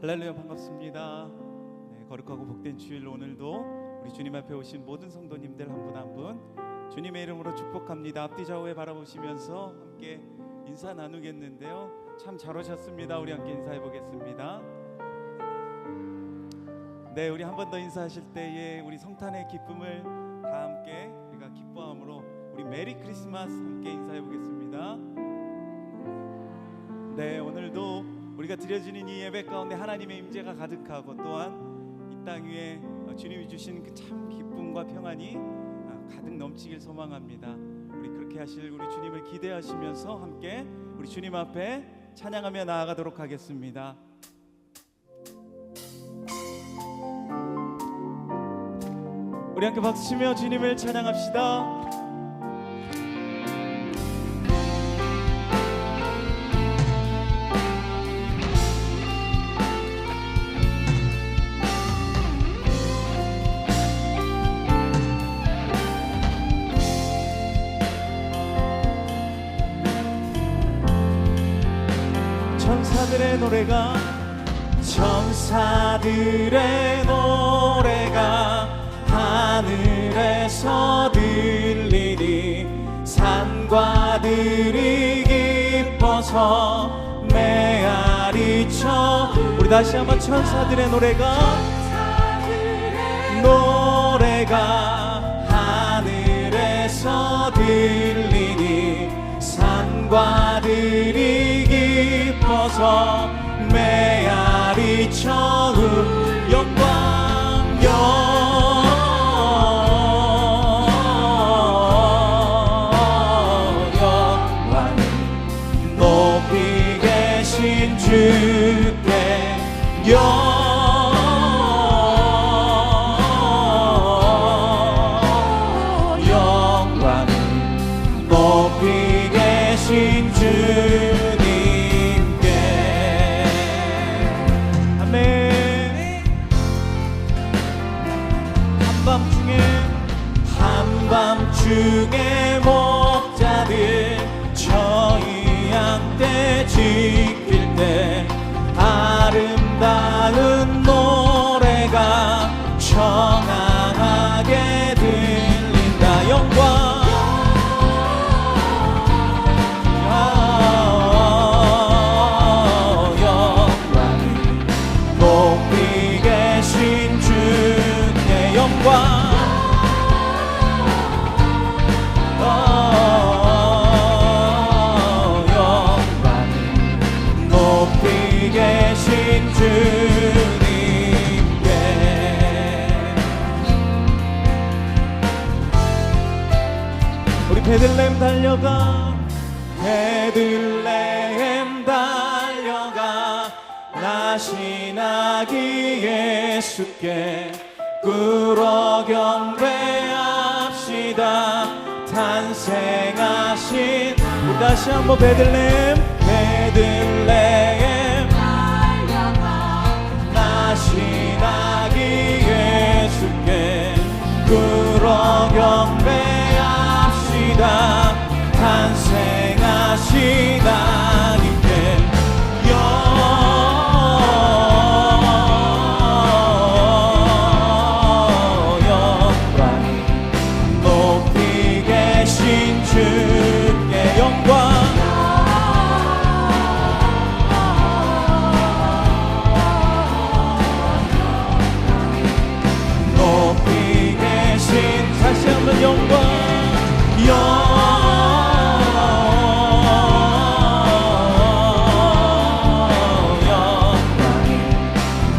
할렐루야, 반갑습니다. 네, 거룩하고 복된 주일, 오늘도 우리 주님 앞에 오신 모든 성도님들 한 분 한 분 주님의 이름으로 축복합니다. 앞뒤 좌우에 바라보시면서 함께 인사 나누겠는데요, 참 잘 오셨습니다. 우리 함께 인사해 보겠습니다. 네, 우리 한 번 더 인사하실 때에 우리 성탄의 기쁨을 다 함께 우리가 기뻐함으로 우리 메리 크리스마스 함께 인사해 보겠습니다. 네, 오늘도 우리가 드려지는 이 예배 가운데 하나님의 임재가 가득하고, 또한 이 땅 위에 주님이 주신 그 참 기쁨과 평안이 가득 넘치길 소망합니다. 우리 그렇게 하실 우리 주님을 기대하시면서 함께 우리 주님 앞에 찬양하며 나아가도록 하겠습니다. 우리 함께 박수치며 주님을 찬양합시다. 천사들의 노래가, 천사들의 노래가 하늘에서 들리니 산과 들이 기뻐서 메아리쳐. 우리 다시 한번 천사들의 노래가 하늘에서 들리니 산과 들이 기뻐서 메아리쳐. 영광 영광 높이 계신 주께 영광 높이 계신 주님께. 아멘. 한밤중에 목자들 저희 양떼 지킬 때 아름다운 노래가 청아하게 들린다. 영광 높이 계신 주께 영광. 높이 계신 주님께. 우리 베들레헴 달려가, 베들레헴 달려가 나시나기 예수께 꿇어 경배합시다. 탄생하신, 우리 다시 한번 베들레헴 나시나기 예수께 꿇어 경배합시다. 탄생하신 하나님께 영광 높이 계신 주께 영광. 높이 계신, 다시 한번 영광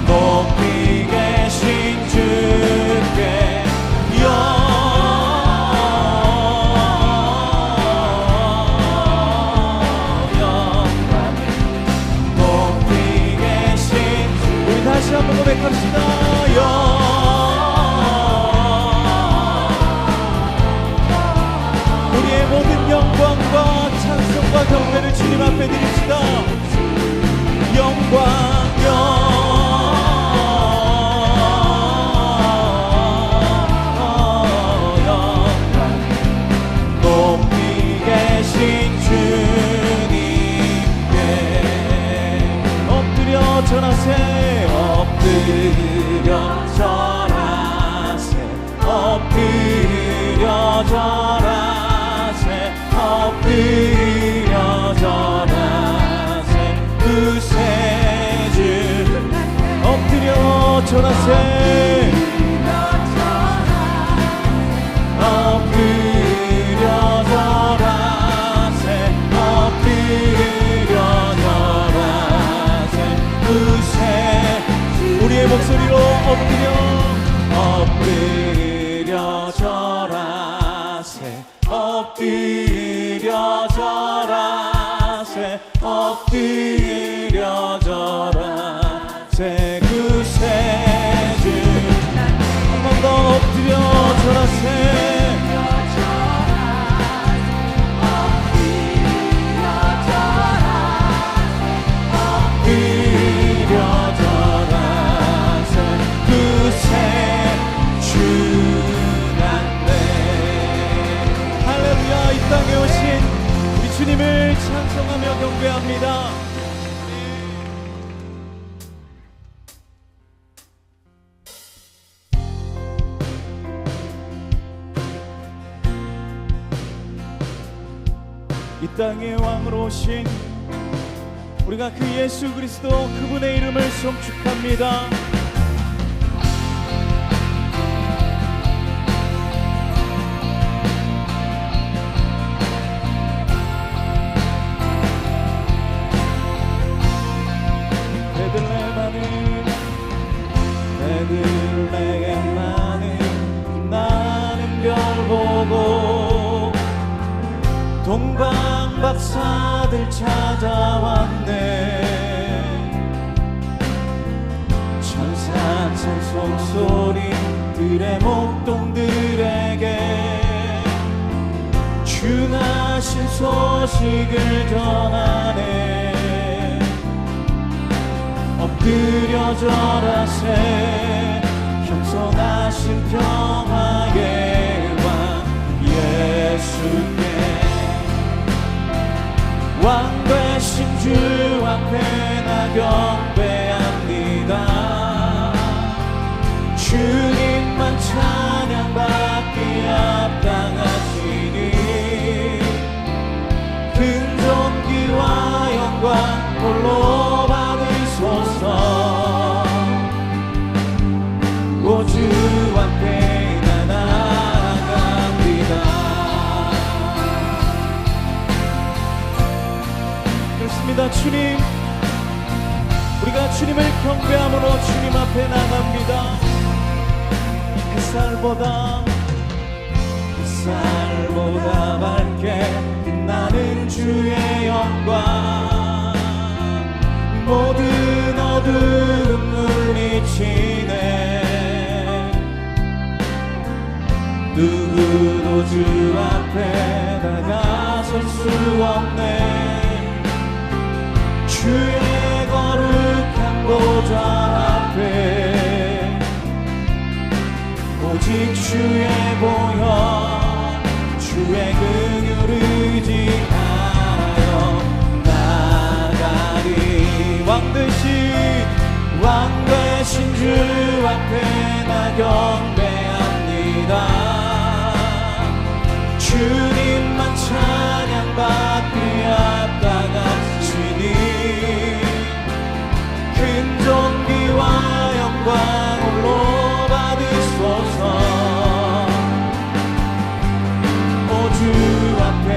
높이 계신 주께 영광 높이 계신. 우리 다시 한번 고백합시다. 우리의 모든 영광과 찬송과 경배를 주님 앞에 드립시다. 영광 높이 계신 주님께 엎드려 전하세. 엎드려 절하세 엎드려 절하세 엎드려 절하세 구세주 엎드려 절하세 엎드려 절하세 엎드려 절하세 구세 우리의 목소리로 엎드려 절하세 엎드려 절하세 엎드려 절하세 구세주 한 번 더 엎드려 절하세 할렐루야. 이 땅에 오신 우리 주님을 찬송하며 경배합니다. 이 땅의 왕으로 오신 우리가 그 예수 그리스도 그분의 이름을 송축합니다. 베들레헴 나는 별 보고 동방 박사들 찾아왔네. 천사 찬송 소리들의 목동들에게 주 나신 소식을 전하네. 엎드려 절하세 겸손하신 평화의 왕 예수께 왕 되신 주 앞에 나 경배합니다. 주님만 찬양받기 합당하시니 큰 존귀와 영광 홀로 받으소서. 오 주 앞에 나 나아갑니다. 그렇습니다. 주님, 우리가 주님을 경배함으로 주님 앞에 나갑니다. 햇살보다 밝게 빛나는 주의 영광 모든 어두움 물리치네. 누구도 주 앞에 다가설 수 없네. 주의 거룩한 보좌 앞에 오직 주의 보혈 주의 긍휼을 의지하여 나가리. 왕 되신 주 앞에 나 경배합니다. 주님만 찬양받기 합당하시니 큰 존귀와 영광 홀로 받으소서. 오 주 앞에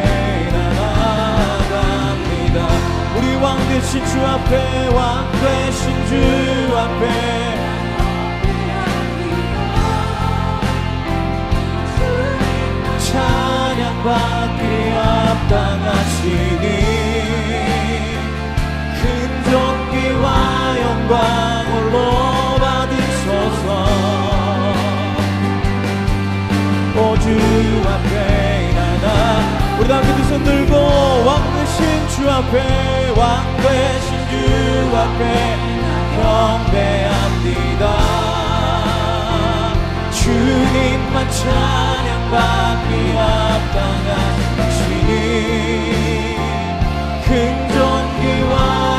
나아갑니다. 우리 왕 되신 주 앞에 왕 되신 주 앞에 찬양받기 합당하시니 큰 존귀와 영광 홀로 받으소서. 오 주 앞에 나가 우리 다 함께 두 손 들고 왕 되신 주 앞에 왕 되신 주 앞에 경배합니다. 주님만 찬양받기 합당하시니 큰 존귀와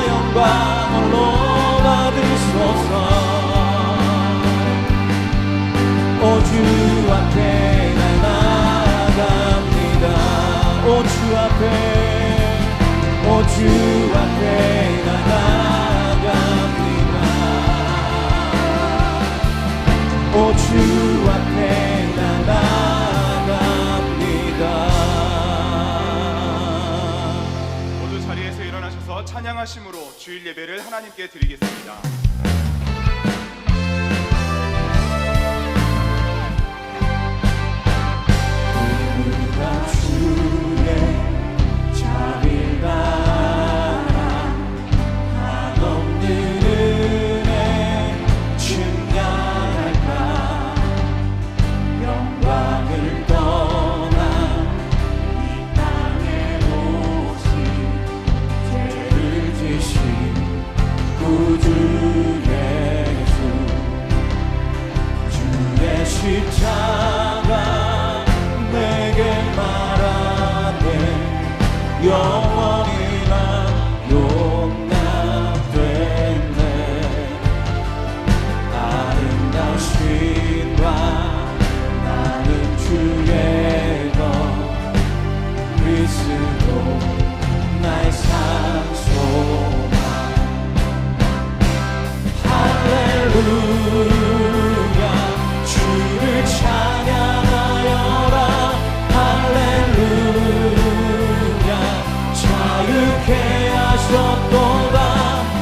영광 홀로 받으소서. 찬양하심으로 주일 예배를 하나님께 드리겠습니다. 십자가 내게 말하네 영원히 난 용납됐네 아름다우신 바 나는 주의 것 그리스도 나의 산소만 할렐루야 주를 찬양하여라 할렐루야 자유케 하셨도다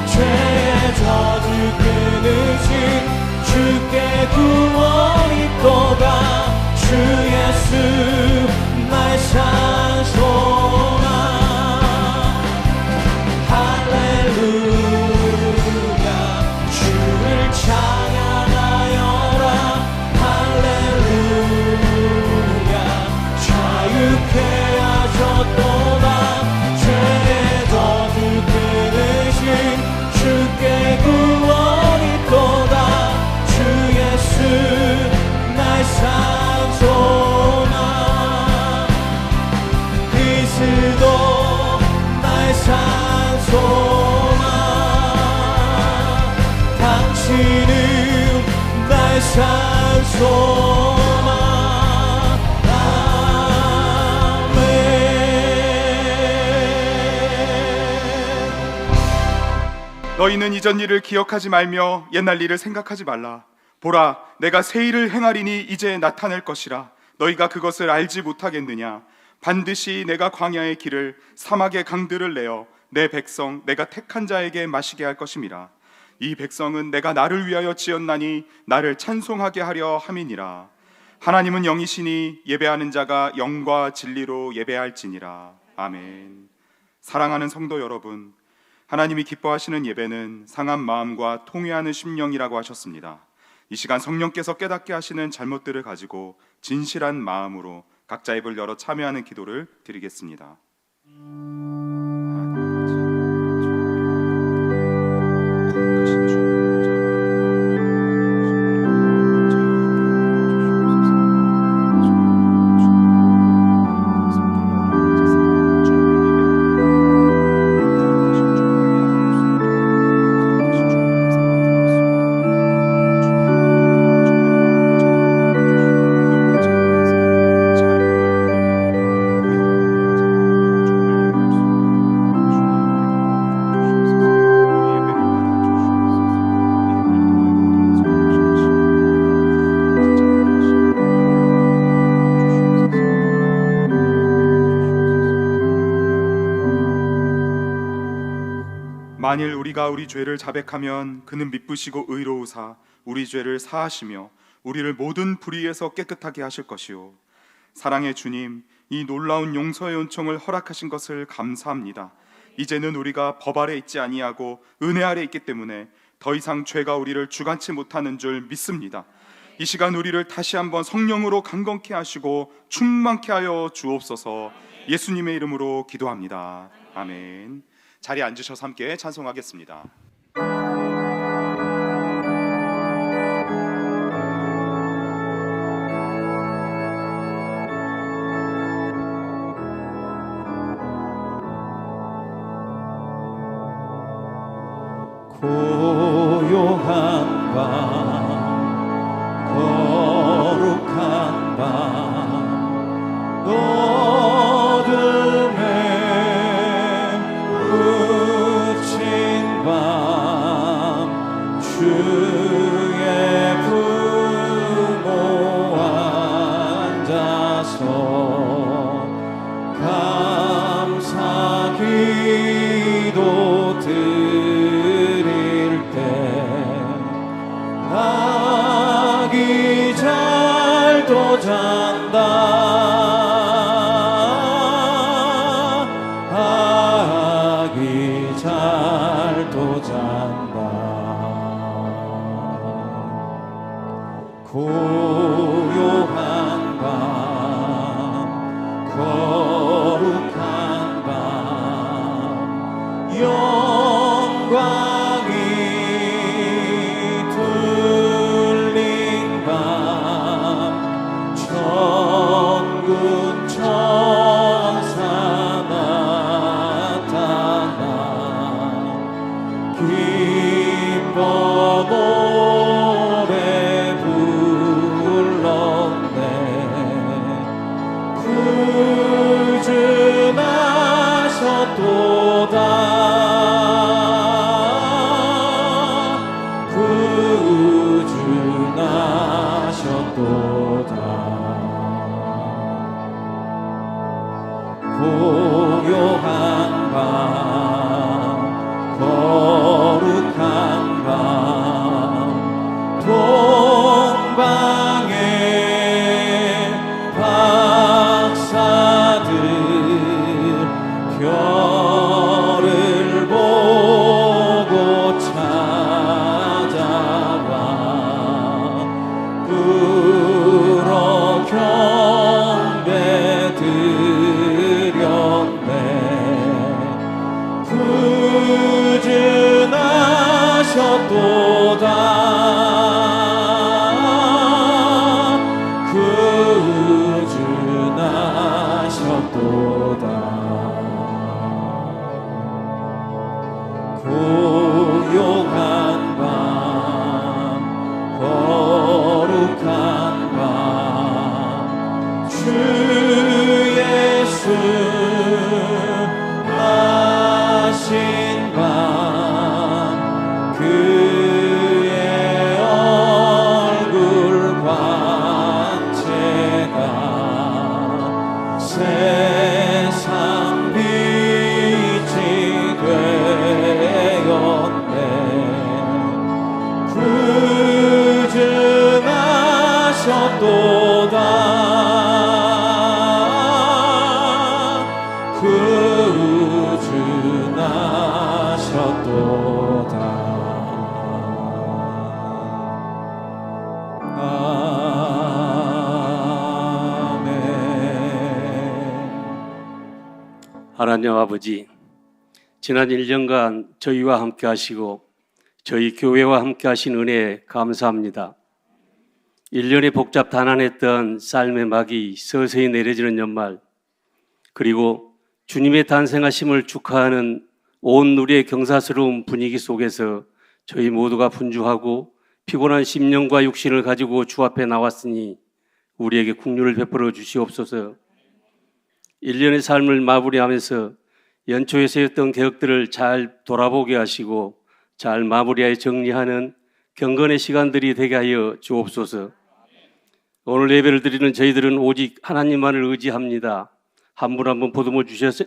죄의 저주 끊으신 주께 구원 있도다 주 예수 나의 산소나 할렐루야 주를 찬양하여라 할렐루야 자유케 하셨도다 죄의 저주 끊으신 주께 구원 있도다 주 예수 나의 산소나 그리스도 나의 산소나 당신은 나의 산소나 아멘. 너희는 이전 일을 기억하지 말며 옛날 일을 생각하지 말라. 보라, 내가 새 일을 행하리니 이제 나타낼 것이라. 너희가 그것을 알지 못하겠느냐? 반드시 내가 광야의 길을 사막의 강들을 내어 내 백성 내가 택한 자에게 마시게 할 것임이라. 이 백성은 내가 나를 위하여 지었나니 나를 찬송하게 하려 함이니라. 하나님은 영이시니 예배하는 자가 영과 진리로 예배할지니라. 아멘. 사랑하는 성도 여러분, 하나님이 기뻐하시는 예배는 상한 마음과 통회하는 심령이라고 하셨습니다. 이 시간 성령께서 깨닫게 하시는 잘못들을 가지고 진실한 마음으로 각자 입을 열어 참여하는 기도를 드리겠습니다. 만일 우리가 우리 죄를 자백하면 그는 미쁘시고 의로우사 우리 죄를 사하시며 우리를 모든 불의에서 깨끗하게 하실 것이요. 사랑의 주님, 이 놀라운 용서의 은총을 허락하신 것을 감사합니다. 이제는 우리가 법 아래 있지 아니하고 은혜 아래 있기 때문에 더 이상 죄가 우리를 주관치 못하는 줄 믿습니다. 이 시간 우리를 다시 한번 성령으로 강건케 하시고 충만케 하여 주옵소서. 예수님의 이름으로 기도합니다. 아멘. 자리에 앉으셔서 함께 찬송하겠습니다. 고요한 밤 거룩한 밤 어둠에 묻힌 밤 주의 부모 앉아서 감사 기도 잘도 잔다. 아기 잘도 잔다. 고요한 밤, 거룩한 밤, 영광이 둘린 밤, 천군 천사 나타나 기뻐 노래 불렀네. 구주나셨도다. 구주나셨도다. 고요한 밤, 거룩한 밤, 동방의 박사들 별을 보고 찾아와 불어 경배 드렸네. 구주나셨도다. 구주나셨도다. 고요한 밤, 거룩한 밤, 주 예수 나신 밤, 그의 얼굴 광채가 세상 빛이 되었네. 구주나셨도다. 구주나셨도다. 아멘. 하나님 아버지, 지난 1년간 저희와 함께 하시고 저희 교회와 함께 하신 은혜에 감사합니다. 1년에 복잡단안했던 삶의 막이 서서히 내려지는 연말, 그리고 주님의 탄생하심을 축하하는 온 누리의 경사스러운 분위기 속에서 저희 모두가 분주하고 피곤한 심령과 육신을 가지고 주 앞에 나왔으니 우리에게 긍휼을 베풀어 주시옵소서. 1년의 삶을 마무리하면서 연초에 세웠던 계획들을 잘 돌아보게 하시고 잘 마무리하여 정리하는 경건의 시간들이 되게 하여 주옵소서. 오늘 예배를 드리는 저희들은 오직 하나님만을 의지합니다. 한 분 한 분 보듬어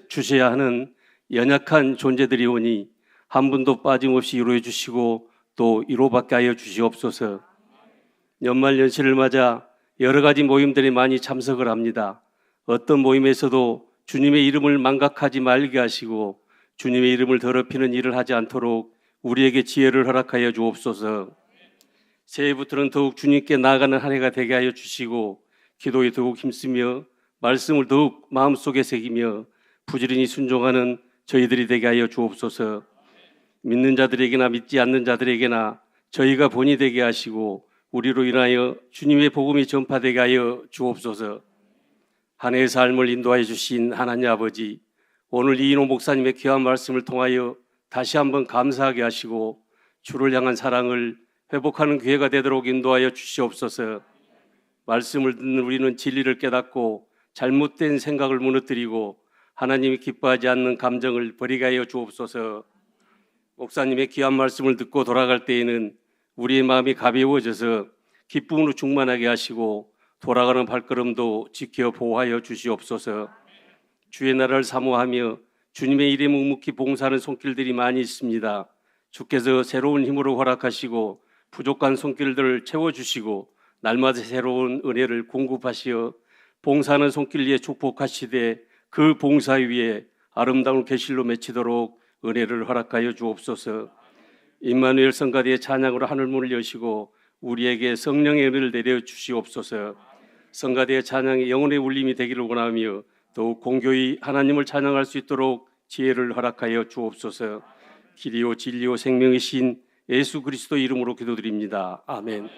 주셔야 하는 연약한 존재들이 오니 한 분도 빠짐없이 위로해 주시고 또 위로받게 하여 주시옵소서. 연말 연시를 맞아 여러 가지 모임들이 많이 참석을 합니다. 어떤 모임에서도 주님의 이름을 망각하지 말게 하시고 주님의 이름을 더럽히는 일을 하지 않도록 우리에게 지혜를 허락하여 주옵소서. 새해부터는 더욱 주님께 나아가는 한 해가 되게 하여 주시고 기도에 더욱 힘쓰며 말씀을 더욱 마음속에 새기며 부지런히 순종하는 저희들이 되게 하여 주옵소서. 믿는 자들에게나 믿지 않는 자들에게나 저희가 본이 되게 하시고 우리로 인하여 주님의 복음이 전파되게 하여 주옵소서. 한 해의 삶을 인도하여 주신 하나님 아버지, 오늘 이인호 목사님의 귀한 말씀을 통하여 다시 한번 감사하게 하시고 주를 향한 사랑을 회복하는 기회가 되도록 인도하여 주시옵소서. 말씀을 듣는 우리는 진리를 깨닫고 잘못된 생각을 무너뜨리고 하나님이 기뻐하지 않는 감정을 버리게 하여 주옵소서. 목사님의 귀한 말씀을 듣고 돌아갈 때에는 우리의 마음이 가벼워져서 기쁨으로 충만하게 하시고 돌아가는 발걸음도 지켜 보호하여 주시옵소서. 주의 나라를 사모하며 주님의 일에 묵묵히 봉사하는 손길들이 많이 있습니다. 주께서 새로운 힘으로 허락하시고 부족한 손길들을 채워주시고 날마다 새로운 은혜를 공급하시어 봉사하는 손길 위에 축복하시되 그 봉사 위에 아름다운 계실로 맺히도록 은혜를 허락하여 주옵소서. 임마누엘 성가대의 찬양으로 하늘문을 여시고 우리에게 성령의 은혜를 내려 주시옵소서. 성가대의 찬양이 영혼의 울림이 되기를 원하며 더욱 공교히 하나님을 찬양할 수 있도록 지혜를 허락하여 주옵소서. 길이요 진리요 생명이신 예수 그리스도 이름으로 기도드립니다. 아멘.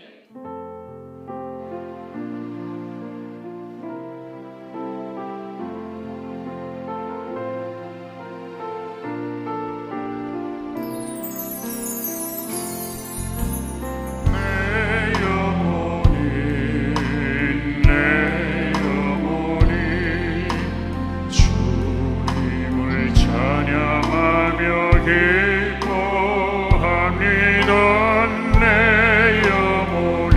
내 영혼이 주님을 찬양하며 기뻐합니다. 내 영혼이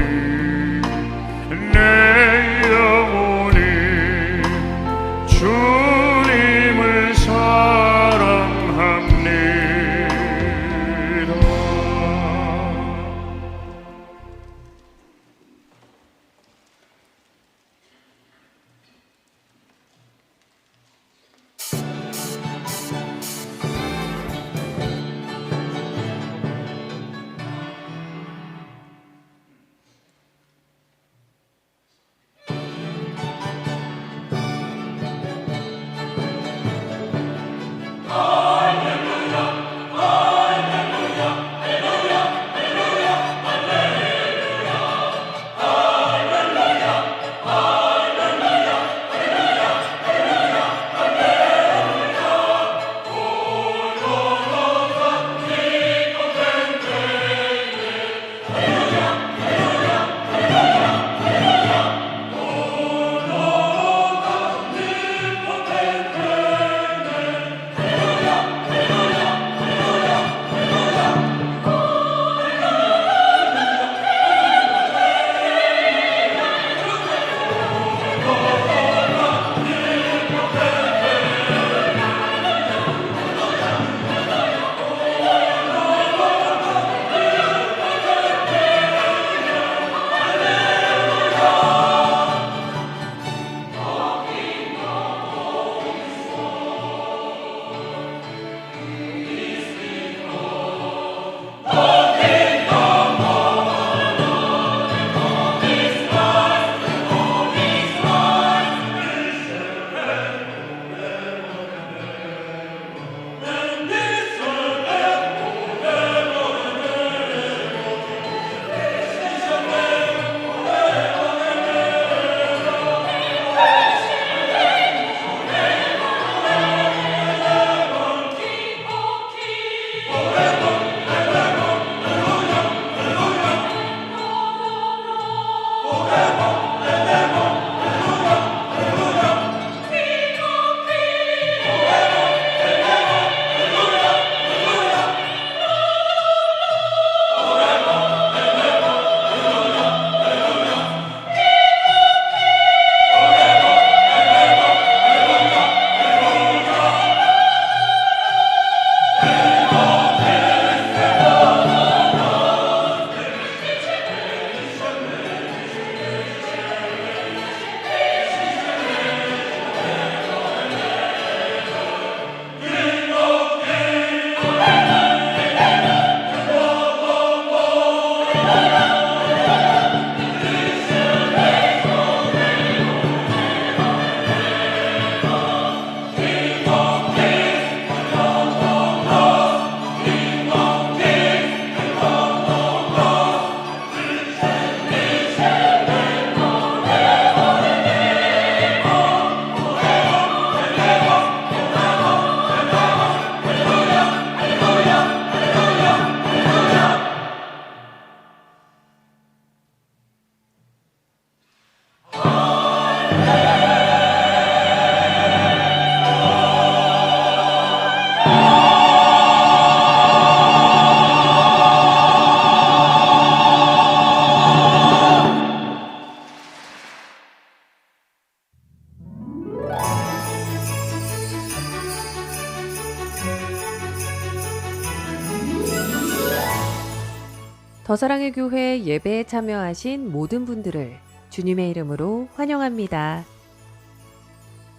더사랑의 교회 예배에 참여하신 모든 분들을 주님의 이름으로 환영합니다.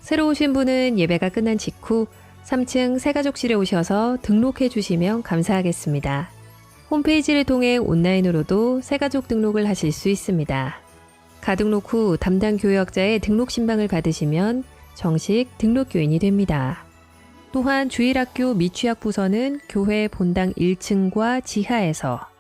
새로 오신 분은 예배가 끝난 직후 3층 새가족실에 오셔서 등록해 주시면 감사하겠습니다. 홈페이지를 통해 온라인으로도 새가족 등록을 하실 수 있습니다. 가등록 후 담당 교역자의 등록 신방을 받으시면 정식 등록교인이 됩니다. 또한 주일학교 미취학 부서는 교회 본당 1층과 지하에서,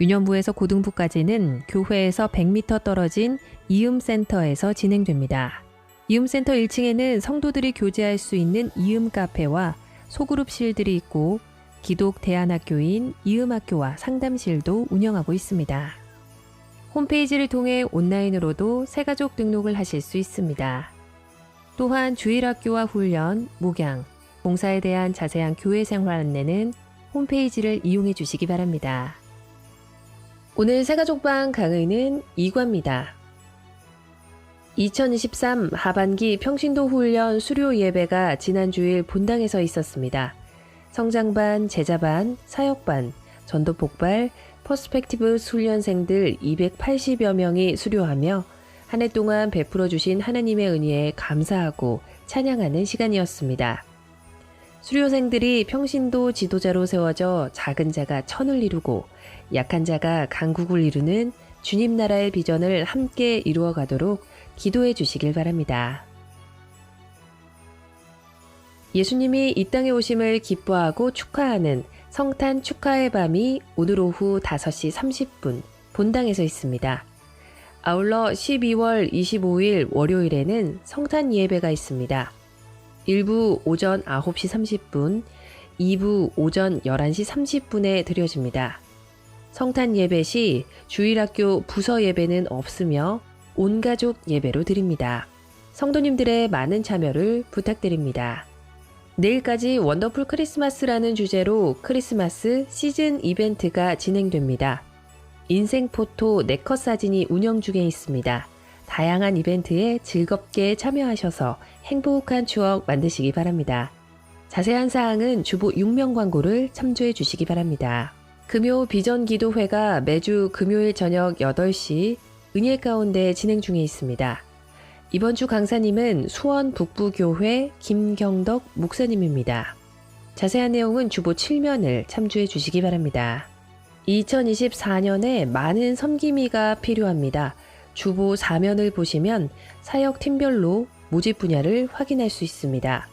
유년부에서 고등부까지는 교회에서 100m 떨어진 이음센터에서 진행됩니다. 이음센터 1층에는 성도들이 교제할 수 있는 이음 카페와 소그룹실들이 있고 기독 대안학교인 이음학교와 상담실도 운영하고 있습니다. 홈페이지를 통해 온라인으로도 새가족 등록을 하실 수 있습니다. 또한 주일학교와 훈련, 목양, 봉사에 대한 자세한 교회 생활 안내는 홈페이지를 이용해 주시기 바랍니다. 오늘 새가족방 강의는 2과입니다. 2023 하반기 평신도 훈련 수료 예배가 지난 주일 본당에서 있었습니다. 성장반, 제자반, 사역반, 전도폭발, 퍼스펙티브 훈련생들 280여 명이 수료하며 한 해 동안 베풀어 주신 하나님의 은혜에 감사하고 찬양하는 시간이었습니다. 수료생들이 평신도 지도자로 세워져 작은 자가 천을 이루고 약한 자가 강국을 이루는 주님 나라의 비전을 함께 이루어 가도록 기도해 주시길 바랍니다. 예수님이 이 땅에 오심을 기뻐하고 축하하는 성탄 축하의 밤이 오늘 오후 5시 30분 본당에서 있습니다. 아울러 12월 25일 월요일에는 성탄 예배가 있습니다. 1부 오전 9시 30분, 2부 오전 11시 30분에 드려집니다. 성탄 예배 시 주일학교 부서 예배는 없으며 온가족 예배로 드립니다. 성도님들의 많은 참여를 부탁드립니다. 내일까지 원더풀 크리스마스라는 주제로 크리스마스 시즌 이벤트가 진행됩니다. 인생 포토 네컷 사진이 운영 중에 있습니다. 다양한 이벤트에 즐겁게 참여하셔서 행복한 추억 만드시기 바랍니다. 자세한 사항은 주보 6명 광고를 참조해 주시기 바랍니다. 금요 비전 기도회가 매주 금요일 저녁 8시 은혜 가운데 진행 중에 있습니다. 이번 주 강사님은 수원 북부교회 김경덕 목사님입니다. 자세한 내용은 주보 7면을 참조해 주시기 바랍니다. 2024년에 많은 섬김이가 필요합니다. 주보 4면을 보시면 사역 팀별로 모집 분야를 확인할 수 있습니다.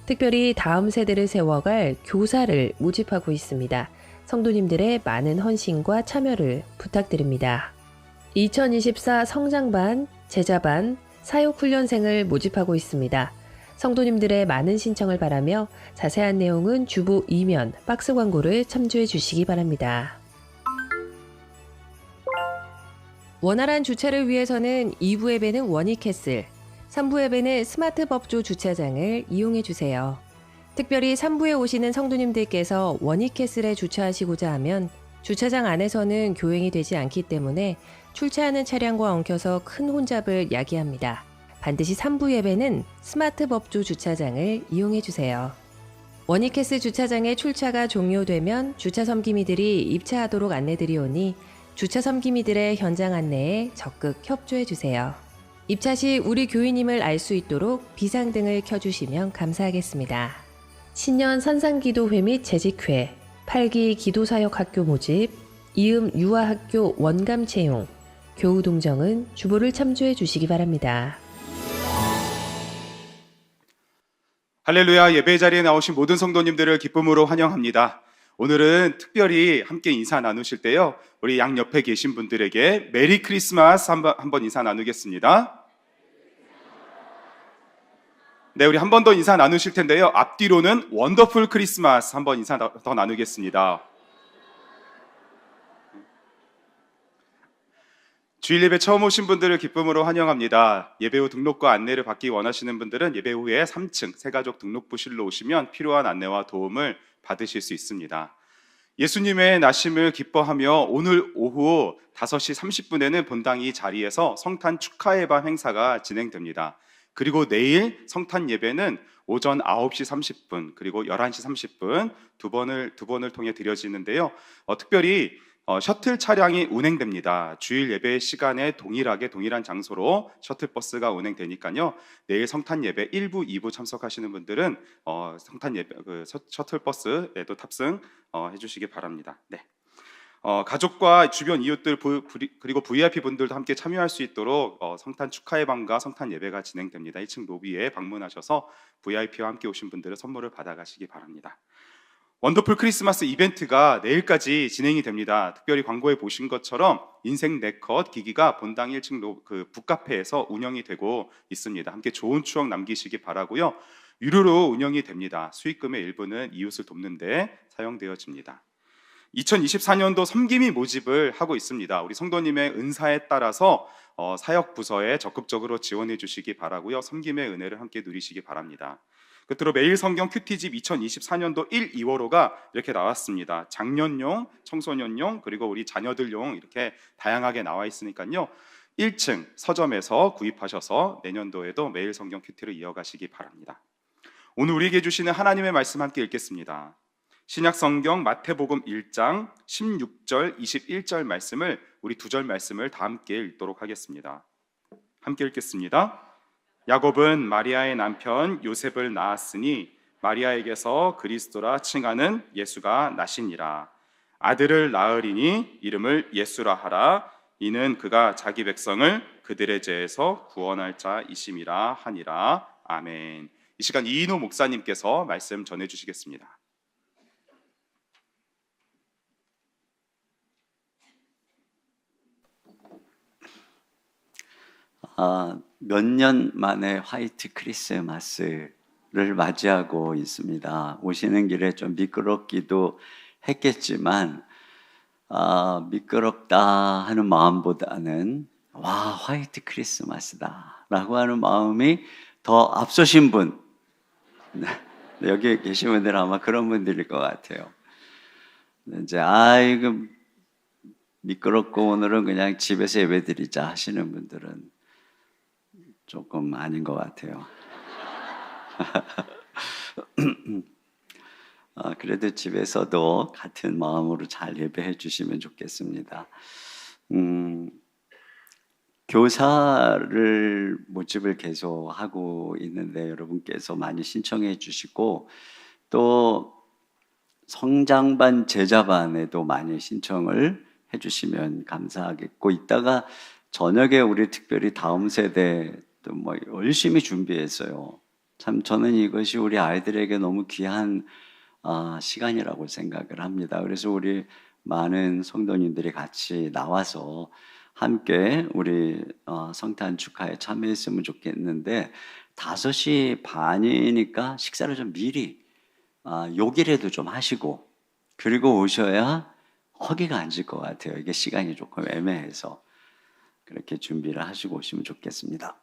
특별히 다음 세대를 세워갈 교사를 모집하고 있습니다. 성도님들의 많은 헌신과 참여를 부탁드립니다. 2024 성장반, 제자반, 사역훈련생을 모집하고 있습니다. 성도님들의 많은 신청을 바라며 자세한 내용은 주보 2면 박스 광고를 참조해 주시기 바랍니다. 원활한 주차를 위해서는 2부 예배는 원익캐슬, 3부 예배는 스마트 법조 주차장을 이용해 주세요. 특별히 3부에 오시는 성도님들께서 원익캐슬에 주차하시고자 하면 주차장 안에서는 교행이 되지 않기 때문에 출차하는 차량과 엉켜서 큰 혼잡을 야기합니다. 반드시 3부 예배는 스마트 법조 주차장을 이용해 주세요. 원익캐슬 주차장의 출차가 종료되면 주차 섬기미들이 입차하도록 안내드리오니 주차 섬기미들의 현장 안내에 적극 협조해 주세요. 입차 시 우리 교인임을 알 수 있도록 비상등을 켜주시면 감사하겠습니다. 신년 산상기도회 및 재직회, 8기 기도사역학교 모집, 이음 유아학교 원감 채용, 교우 동정은 주보를 참조해 주시기 바랍니다. 할렐루야. 예배 자리에 나오신 모든 성도님들을 기쁨으로 환영합니다. 오늘은 특별히 함께 인사 나누실 때요, 우리 양 옆에 계신 분들에게 메리 크리스마스 한번 인사 나누겠습니다. 네, 우리 한 번 더 인사 나누실 텐데요, 앞뒤로는 원더풀 크리스마스 한번 인사 더 나누겠습니다. 주일 예배 처음 오신 분들을 기쁨으로 환영합니다. 예배 후 등록과 안내를 받기 원하시는 분들은 예배 후에 3층 새가족 등록부실로 오시면 필요한 안내와 도움을 받으실 수 있습니다. 예수님의 나심을 기뻐하며 오늘 오후 5시 30분에는 본당 이 자리에서 성탄 축하의 밤 행사가 진행됩니다. 그리고 내일 성탄 예배는 오전 9시 30분 그리고 11시 30분 두 번을 통해 드려지는데요. 특별히 셔틀 차량이 운행됩니다. 주일 예배 시간에 동일하게 동일한 장소로 셔틀버스가 운행되니까요. 내일 성탄 예배 1부, 2부 참석하시는 분들은 성탄 예배 셔틀버스에도 탑승 해주시기 바랍니다. 네. 가족과 주변 이웃들 그리고 VIP 분들도 함께 참여할 수 있도록 성탄 축하의 밤과 성탄 예배가 진행됩니다. 1층 로비에 방문하셔서 VIP와 함께 오신 분들은 선물을 받아가시기 바랍니다. 원더풀 크리스마스 이벤트가 내일까지 진행이 됩니다. 특별히 광고에 보신 것처럼 인생 네컷 기기가 본당 1층 북카페에서 운영이 되고 있습니다. 함께 좋은 추억 남기시기 바라고요. 유료로 운영이 됩니다. 수익금의 일부는 이웃을 돕는 데 사용되어집니다. 2024년도 섬김이 모집을 하고 있습니다. 우리 성도님의 은사에 따라서 사역 부서에 적극적으로 지원해 주시기 바라고요. 섬김의 은혜를 함께 누리시기 바랍니다. 끝으로 매일 성경 큐티집 2024년도 1, 2월호가 이렇게 나왔습니다. 장년용, 청소년용, 그리고 우리 자녀들용 이렇게 다양하게 나와 있으니까요. 1층 서점에서 구입하셔서 내년도에도 매일 성경 큐티를 이어가시기 바랍니다. 오늘 우리에게 주시는 하나님의 말씀 함께 읽겠습니다. 신약 성경 마태복음 1장 16절 21절 말씀을 우리 2절 말씀을 다 함께 읽도록 하겠습니다. 함께 읽겠습니다. 야곱은 마리아의 남편 요셉을 낳았으니 마리아에게서 그리스도라 칭하는 예수가 나시니라. 아들을 낳으리니 이름을 예수라 하라. 이는 그가 자기 백성을 그들의 죄에서 구원할 자이심이라 하니라. 아멘. 이 시간 이인호 목사님께서 말씀 전해 주시겠습니다. 몇 년 만에 화이트 크리스마스를 맞이하고 있습니다. 오시는 길에 좀 미끄럽기도 했겠지만 미끄럽다 하는 마음보다는 와, 화이트 크리스마스다 라고 하는 마음이 더 앞서신 분, 여기 계신 분들은 아마 그런 분들일 것 같아요. 이제 이거 미끄럽고 오늘은 그냥 집에서 예배드리자 하시는 분들은 조금 아닌 것 같아요. 그래도 집에서도 같은 마음으로 잘 예배해 주시면 좋겠습니다. 교사를 모집을 계속 하고 있는데 여러분께서 많이 신청해 주시고 또 성장반 제자반에도 많이 신청을 해 주시면 감사하겠고, 이따가 저녁에 우리 특별히 다음 세대 또 뭐 열심히 준비했어요. 참 저는 이것이 우리 아이들에게 너무 귀한 시간이라고 생각을 합니다. 그래서 우리 많은 성도님들이 같이 나와서 함께 우리 성탄 축하에 참여했으면 좋겠는데 5시 반이니까 식사를 좀 미리 요기라도 좀 하시고 그리고 오셔야 허기가 안 질 것 같아요. 이게 시간이 조금 애매해서 그렇게 준비를 하시고 오시면 좋겠습니다.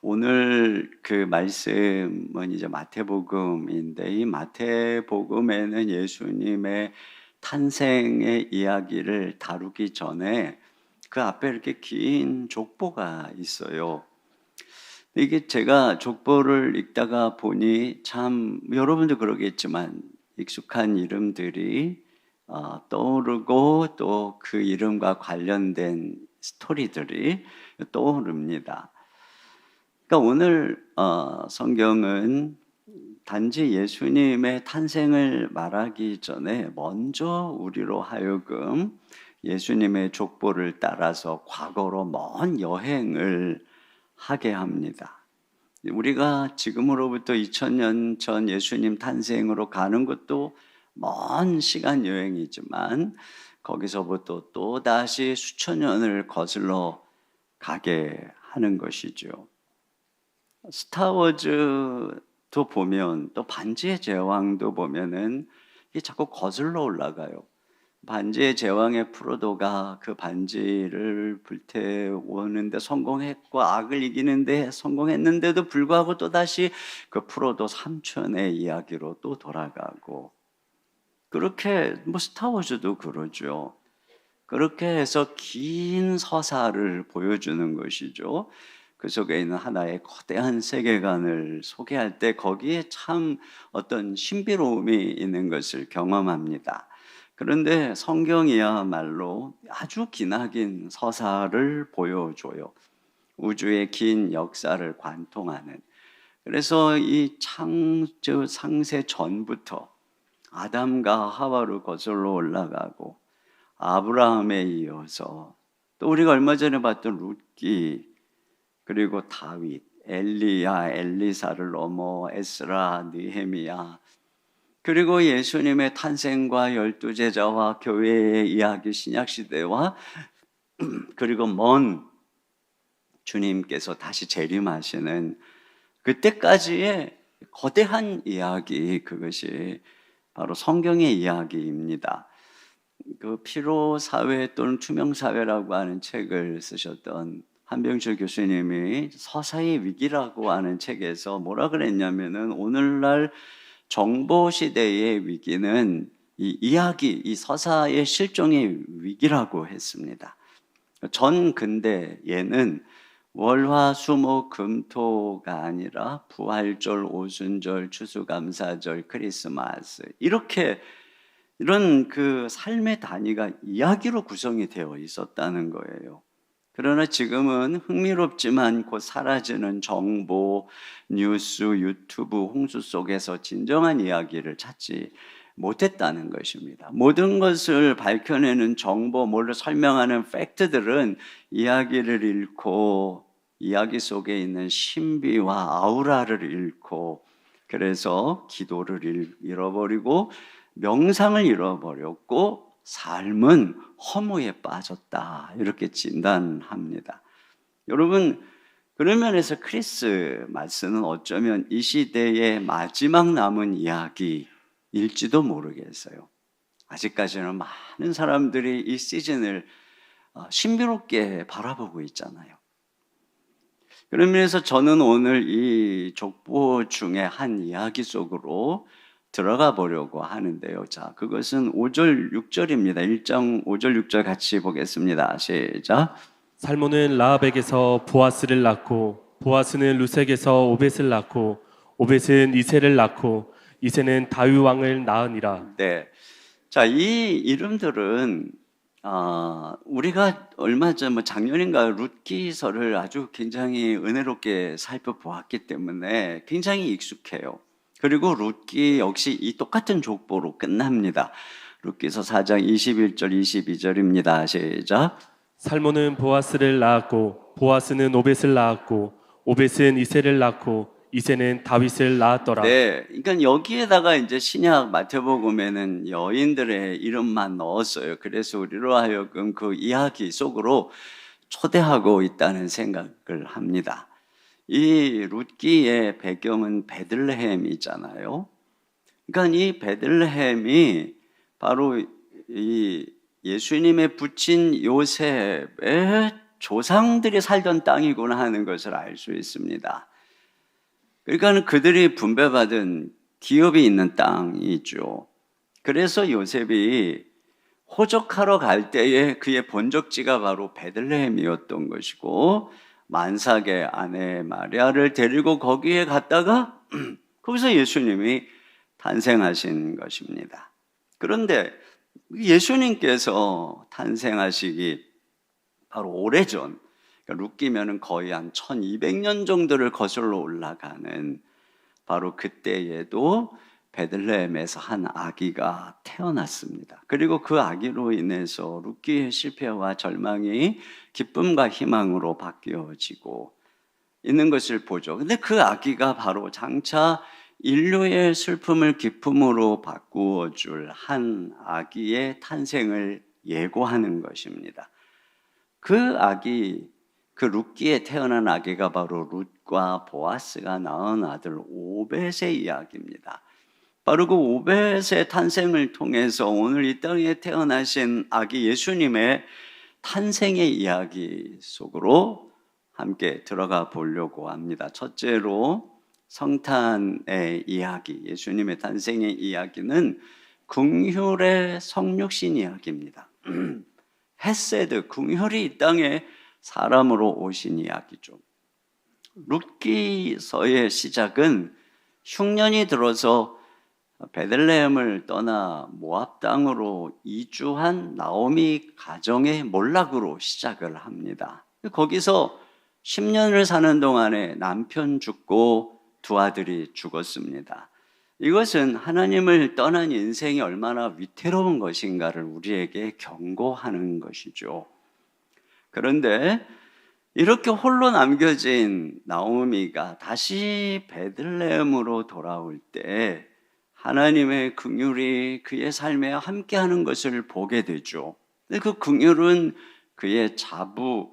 오늘 그 말씀은 이제 마태복음인데 이 마태복음에는 예수님의 탄생의 이야기를 다루기 전에 그 앞에 이렇게 긴 족보가 있어요. 이게 제가 족보를 읽다가 보니 참 여러분도 그러겠지만 익숙한 이름들이 떠오르고 또 그 이름과 관련된 스토리들이 떠오릅니다. 그러니까 오늘 성경은 단지 예수님의 탄생을 말하기 전에 먼저 우리로 하여금 예수님의 족보를 따라서 과거로 먼 여행을 하게 합니다. 우리가 지금으로부터 2000년 전 예수님 탄생으로 가는 것도 먼 시간 여행이지만 거기서부터 또 다시 수천 년을 거슬러 가게 하는 것이죠. 스타워즈도 보면 또 반지의 제왕도 보면은 이게 자꾸 거슬러 올라가요. 반지의 제왕의 프로도가 그 반지를 불태우는데 성공했고 악을 이기는데 성공했는데도 불구하고 또다시 그 프로도 삼촌의 이야기로 또 돌아가고, 그렇게 뭐 스타워즈도 그러죠. 그렇게 해서 긴 서사를 보여주는 것이죠. 그 속에 있는 하나의 거대한 세계관을 소개할 때 거기에 참 어떤 신비로움이 있는 것을 경험합니다. 그런데 성경이야말로 아주 기나긴 서사를 보여줘요. 우주의 긴 역사를 관통하는. 그래서 이 창조 상세 전부터 아담과 하와로 거슬러 올라가고 아브라함에 이어서 또 우리가 얼마 전에 봤던 룻기, 그리고 다윗, 엘리야, 엘리사를 넘어 에스라, 느헤미야, 그리고 예수님의 탄생과 12제자와 교회의 이야기, 신약시대와 그리고 먼 주님께서 다시 재림하시는 그때까지의 거대한 이야기, 그것이 바로 성경의 이야기입니다. 그 피로사회 또는 투명사회라고 하는 책을 쓰셨던 한병철 교수님이 서사의 위기라고 하는 책에서 뭐라 그랬냐면은 오늘날 정보 시대의 위기는 이 이야기, 이 서사의 실종의 위기라고 했습니다. 전 근대에는 월화수목금토가 아니라 부활절, 오순절, 추수감사절, 크리스마스 이런 그 삶의 단위가 이야기로 구성이 되어 있었다는 거예요. 그러나 지금은 흥미롭지만 곧 사라지는 정보, 뉴스, 유튜브 홍수 속에서 진정한 이야기를 찾지 못했다는 것입니다. 모든 것을 밝혀내는 정보, 뭘 설명하는 팩트들은 이야기를 잃고 이야기 속에 있는 신비와 아우라를 잃고 그래서 기도를 잃어버리고 명상을 잃어버렸고 삶은 허무에 빠졌다, 이렇게 진단합니다. 여러분, 그런 면에서 크리스마스는 어쩌면 이 시대의 마지막 남은 이야기일지도 모르겠어요. 아직까지는 많은 사람들이 이 시즌을 신비롭게 바라보고 있잖아요. 그런 면에서 저는 오늘 이 족보 중에 한 이야기 속으로 들어가 보려고 하는데요. 자, 그것은 5절 6절입니다. 1장 5절 6절 같이 보겠습니다. 시작. 살몬은 라합에게서 보아스를 낳고 보아스는 루색에서 오벳을 낳고 오벳은 이새를 낳고 이새는 다윗 왕을 낳으니라. 네. 자, 이 이름들은 우리가 얼마 전 작년인가 룻기서를 아주 굉장히 은혜롭게 살펴보았기 때문에 굉장히 익숙해요. 그리고 룻기 역시 이 똑같은 족보로 끝납니다. 룻기서 4장 21절 22절입니다. 시작. 살몬은 보아스를 낳았고 보아스는 오벳을 낳았고 오벳은 이새를 낳고 이새는 다윗을 낳았더라. 네, 그러니까 여기에다가 이제 신약 마태복음에는 여인들의 이름만 넣었어요. 그래서 우리로 하여금 그 이야기 속으로 초대하고 있다는 생각을 합니다. 이 룻기의 배경은 베들레헴이잖아요. 그러니까 이 베들레헴이 바로 이 예수님의 부친 요셉의 조상들이 살던 땅이구나 하는 것을 알 수 있습니다. 그러니까 그들이 분배받은 기업이 있는 땅이죠. 그래서 요셉이 호적하러 갈 때에 그의 본적지가 바로 베들레헴이었던 것이고 만삭의 아내 마리아를 데리고 거기에 갔다가 거기서 예수님이 탄생하신 것입니다. 그런데 예수님께서 탄생하시기 바로 오래전, 그러니까 룻기면은 거의 한 1200년 정도를 거슬러 올라가는 바로 그때에도 베들레헴에서 한 아기가 태어났습니다. 그리고 그 아기로 인해서 룻기의 실패와 절망이 기쁨과 희망으로 바뀌어지고 있는 것을 보죠. 근데 그 아기가 바로 장차 인류의 슬픔을 기쁨으로 바꾸어 줄 한 아기의 탄생을 예고하는 것입니다. 그 아기, 그 룻기에 태어난 아기가 바로 룻과 보아스가 낳은 아들 오벳의 이야기입니다. 바로 그 오벳의 탄생을 통해서 오늘 이 땅에 태어나신 아기 예수님의 탄생의 이야기 속으로 함께 들어가 보려고 합니다. 첫째로 성탄의 이야기, 예수님의 탄생의 이야기는 긍휼의 성육신 이야기입니다. 헤세드, 긍휼이 이 땅에 사람으로 오신 이야기죠. 룻기서의 시작은 흉년이 들어서 베들레헴을 떠나 모압 땅으로 이주한 나오미 가정의 몰락으로 시작을 합니다. 거기서 10년을 사는 동안에 남편 죽고 두 아들이 죽었습니다. 이것은 하나님을 떠난 인생이 얼마나 위태로운 것인가를 우리에게 경고하는 것이죠. 그런데 이렇게 홀로 남겨진 나오미가 다시 베들레헴으로 돌아올 때 하나님의 긍휼이 그의 삶에 함께하는 것을 보게 되죠. 그 긍휼은 그의 자부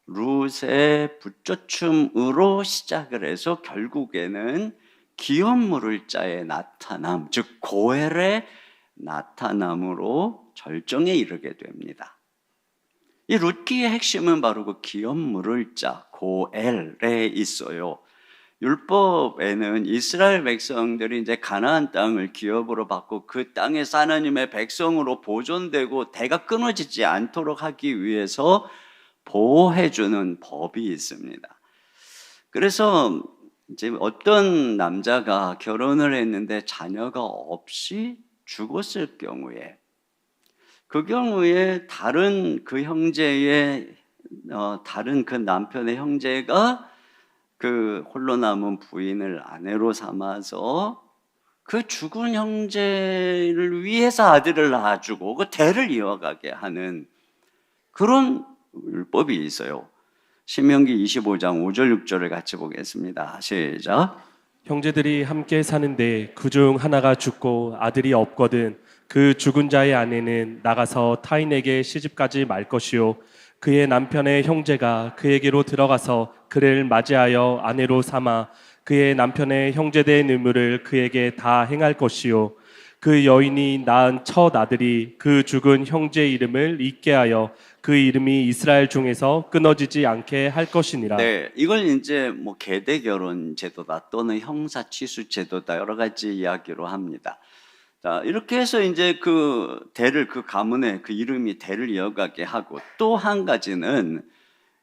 룻의 부쫓춤으로 시작을 해서 결국에는 기업 물을 자의 나타남, 즉 고엘의 나타남으로 절정에 이르게 됩니다. 이 룻기의 핵심은 바로 그 기업 물을 자 고엘에 있어요. 율법에는 이스라엘 백성들이 이제 가나안 땅을 기업으로 받고 그 땅에서 하나님의 백성으로 보존되고 대가 끊어지지 않도록 하기 위해서 보호해주는 법이 있습니다. 그래서 이제 어떤 남자가 결혼을 했는데 자녀가 없이 죽었을 경우에 그 경우에 다른 그 형제의 다른 그 남편의 형제가 그 홀로 남은 부인을 아내로 삼아서 그 죽은 형제를 위해서 아들을 낳아주고 그 대를 이어가게 하는 그런 율법이 있어요. 신명기 25장 5절 6절을 같이 보겠습니다. 시작. 형제들이 함께 사는데 그중 하나가 죽고 아들이 없거든 그 죽은 자의 아내는 나가서 타인에게 시집가지 말 것이요 그의 남편의 형제가 그에게로 들어가서 그를 맞이하여 아내로 삼아 그의 남편의 형제된 의무를 그에게 다 행할 것이요 그 여인이 낳은 첫 아들이 그 죽은 형제 이름을 잊게 하여 그 이름이 이스라엘 중에서 끊어지지 않게 할 것이니라. 네, 이걸 이제 뭐 계대 결혼 제도다 또는 형사 취수 제도다 여러 가지 이야기로 합니다. 자, 이렇게 해서 이제 그 대를 그 가문의 그 이름이 대를 이어가게 하고 또 한 가지는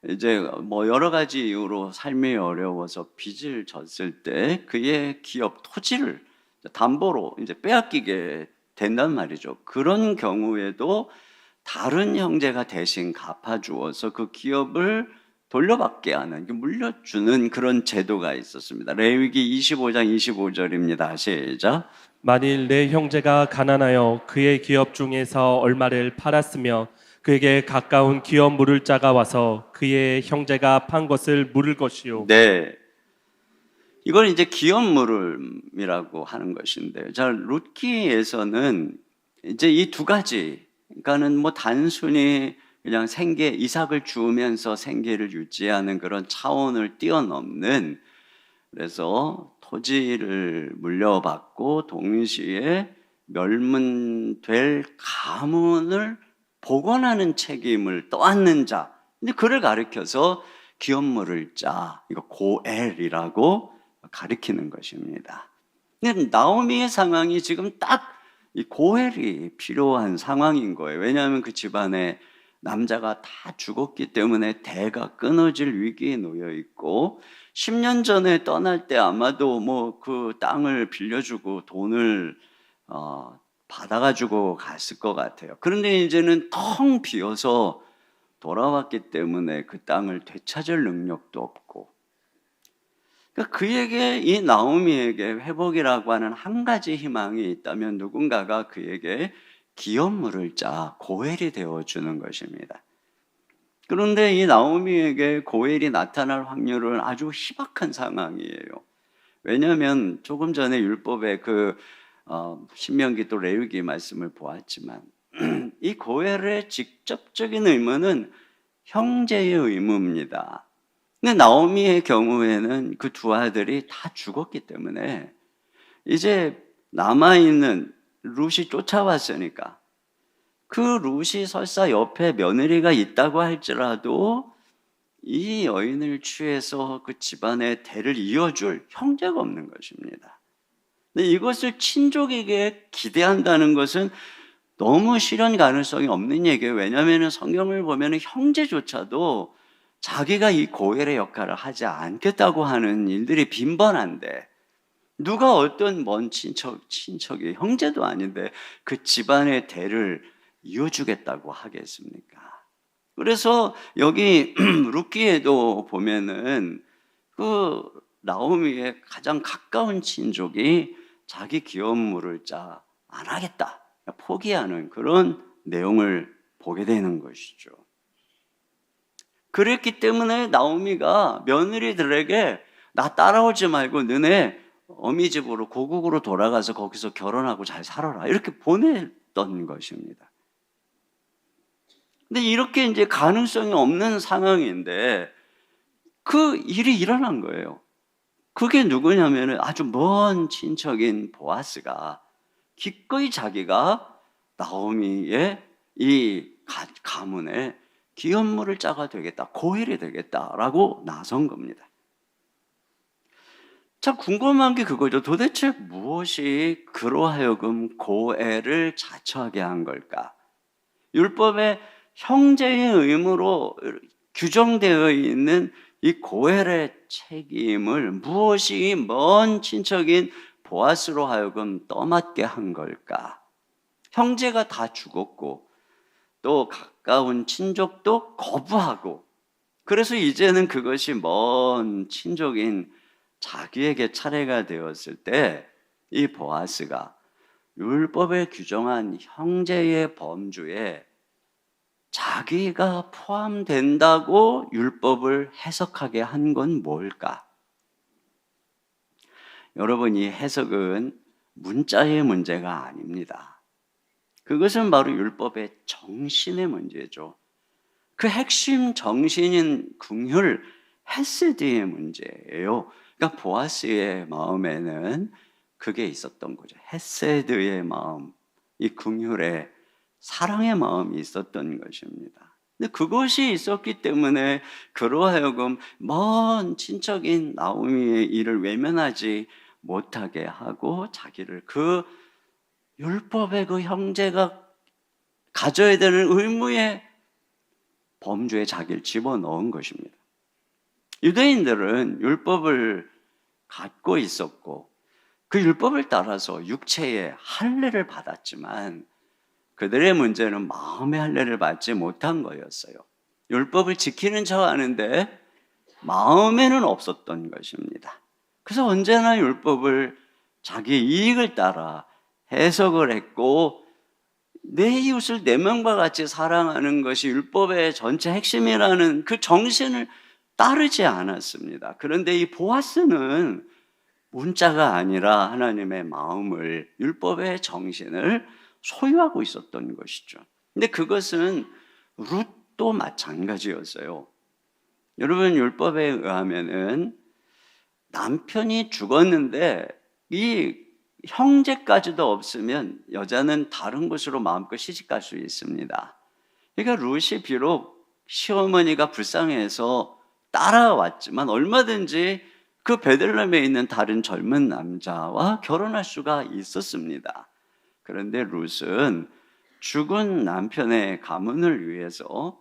이제 뭐 여러 가지 이유로 삶이 어려워서 빚을 졌을 때 그의 기업 토지를 담보로 이제 빼앗기게 된단 말이죠. 그런 경우에도 다른 형제가 대신 갚아주어서 그 기업을 돌려받게 하는, 물려주는 그런 제도가 있었습니다. 레위기 25장 25절입니다. 시작. 만일 내 형제가 가난하여 그의 기업 중에서 얼마를 팔았으며 그에게 가까운 기업 물을 자가 와서 그의 형제가 판 것을 물을 것이요. 네. 이걸 이제 기업 물음이라고 하는 것인데요. 자, 룻기에서는 이제 이 두 가지, 그러니까는 뭐 단순히 그냥 생계, 이삭을 주우면서 생계를 유지하는 그런 차원을 뛰어넘는, 그래서 토지를 물려받고 동시에 멸문될 가문을 복원하는 책임을 떠안는 자, 근데 그를 가리켜서 기업 물을 자, 이거 고엘이라고 가리키는 것입니다. 근데 나오미의 상황이 지금 딱 이 고엘이 필요한 상황인 거예요. 왜냐하면 그 집안에 남자가 다 죽었기 때문에 대가 끊어질 위기에 놓여 있고 10년 전에 떠날 때 아마도 뭐 그 땅을 빌려주고 돈을 받아가지고 갔을 것 같아요. 그런데 이제는 텅 비어서 돌아왔기 때문에 그 땅을 되찾을 능력도 없고, 그러니까 그에게, 이 나오미에게 회복이라고 하는 한 가지 희망이 있다면 누군가가 그에게 기업 물을 자 고엘이 되어주는 것입니다. 그런데 이 나오미에게 고엘이 나타날 확률은 아주 희박한 상황이에요. 왜냐하면 조금 전에 율법의 그 신명기 또 레위기 말씀을 보았지만 이 고엘의 직접적인 의무는 형제의 의무입니다. 근데 나오미의 경우에는 그 두 아들이 다 죽었기 때문에 이제 남아있는 룻이 쫓아왔으니까 그 룻이 설사 옆에 며느리가 있다고 할지라도 이 여인을 취해서 그 집안의 대를 이어줄 형제가 없는 것입니다. 근데 이것을 친족에게 기대한다는 것은 너무 실현 가능성이 없는 얘기예요. 왜냐하면 성경을 보면 형제조차도 자기가 이 고엘의 역할을 하지 않겠다고 하는 일들이 빈번한데 누가 어떤 먼 친척이 형제도 아닌데 그 집안의 대를 이어주겠다고 하겠습니까? 그래서 여기 룻기에도 보면은 그 나오미의 가장 가까운 친족이 자기 기업물을 짜 안 하겠다, 포기하는 그런 내용을 보게 되는 것이죠. 그랬기 때문에 나오미가 며느리들에게 나 따라오지 말고 너네 어미 집으로 고국으로 돌아가서 거기서 결혼하고 잘 살아라 이렇게 보냈던 것입니다. 근데 이렇게 이제 가능성이 없는 상황인데 그 일이 일어난 거예요. 그게 누구냐면은 아주 먼 친척인 보아스가 기꺼이 자기가 나오미의 이 가문에 기업물을 짜가 되겠다, 고엘이 되겠다라고 나선 겁니다. 참 궁금한 게 그거죠. 도대체 무엇이 그로 하여금 고엘을 자처하게 한 걸까? 율법에 형제의 의무로 규정되어 있는 이 고엘의 책임을 무엇이 먼 친척인 보아스로 하여금 떠맡게 한 걸까? 형제가 다 죽었고 또 가까운 친족도 거부하고 그래서 이제는 그것이 먼 친족인 자기에게 차례가 되었을 때 이 보아스가 율법에 규정한 형제의 범주에 자기가 포함된다고 율법을 해석하게 한 건 뭘까? 여러분, 이 해석은 문자의 문제가 아닙니다. 그것은 바로 율법의 정신의 문제죠. 그 핵심 정신인 긍휼, 헤세드의 문제예요. 그러니까 보아스의 마음에는 그게 있었던 거죠. 헤세드의 마음, 이 긍휼의 사랑의 마음이 있었던 것입니다. 근데 그것이 있었기 때문에 그로 하여금 먼 친척인 나오미의 일을 외면하지 못하게 하고 자기를 그 율법의 그 형제가 가져야 되는 의무의 범주에 자기를 집어넣은 것입니다. 유대인들은 율법을 갖고 있었고 그 율법을 따라서 육체의 할례를 받았지만 그들의 문제는 마음의 할례를 받지 못한 거였어요. 율법을 지키는 척 하는데 마음에는 없었던 것입니다. 그래서 언제나 율법을 자기 이익을 따라 해석을 했고 내 이웃을 내 명과 같이 사랑하는 것이 율법의 전체 핵심이라는 그 정신을 따르지 않았습니다. 그런데 이 보아스는 문자가 아니라 하나님의 마음을, 율법의 정신을 소유하고 있었던 것이죠. 근데 그것은 룻도 마찬가지였어요. 여러분, 율법에 의하면은 남편이 죽었는데 이 형제까지도 없으면 여자는 다른 곳으로 마음껏 시집갈 수 있습니다. 그러니까 룻이 비록 시어머니가 불쌍해서 따라왔지만 얼마든지 그 베들레헴에 있는 다른 젊은 남자와 결혼할 수가 있었습니다. 그런데 룻은 죽은 남편의 가문을 위해서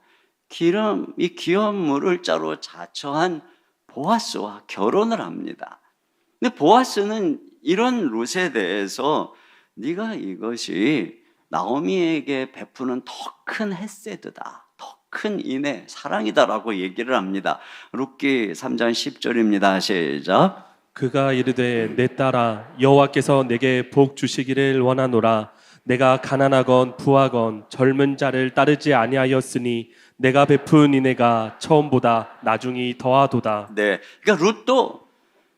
이 기업물을 짜로 자처한 보아스와 결혼을 합니다. 근데 보아스는 이런 룻에 대해서 네가 이것이 나오미에게 베푸는 더 큰 헤세드다, 더 큰 인애, 사랑이다라고 얘기를 합니다. 룻기 3장 10절입니다. 시작. 그가 이르되 내 딸아 여호와께서 내게 복 주시기를 원하노라. 내가 가난하건 부하건 젊은 자를 따르지 아니하였으니 내가 베푼 인애가 처음보다 나중이 더하도다. 네, 그러니까 룻도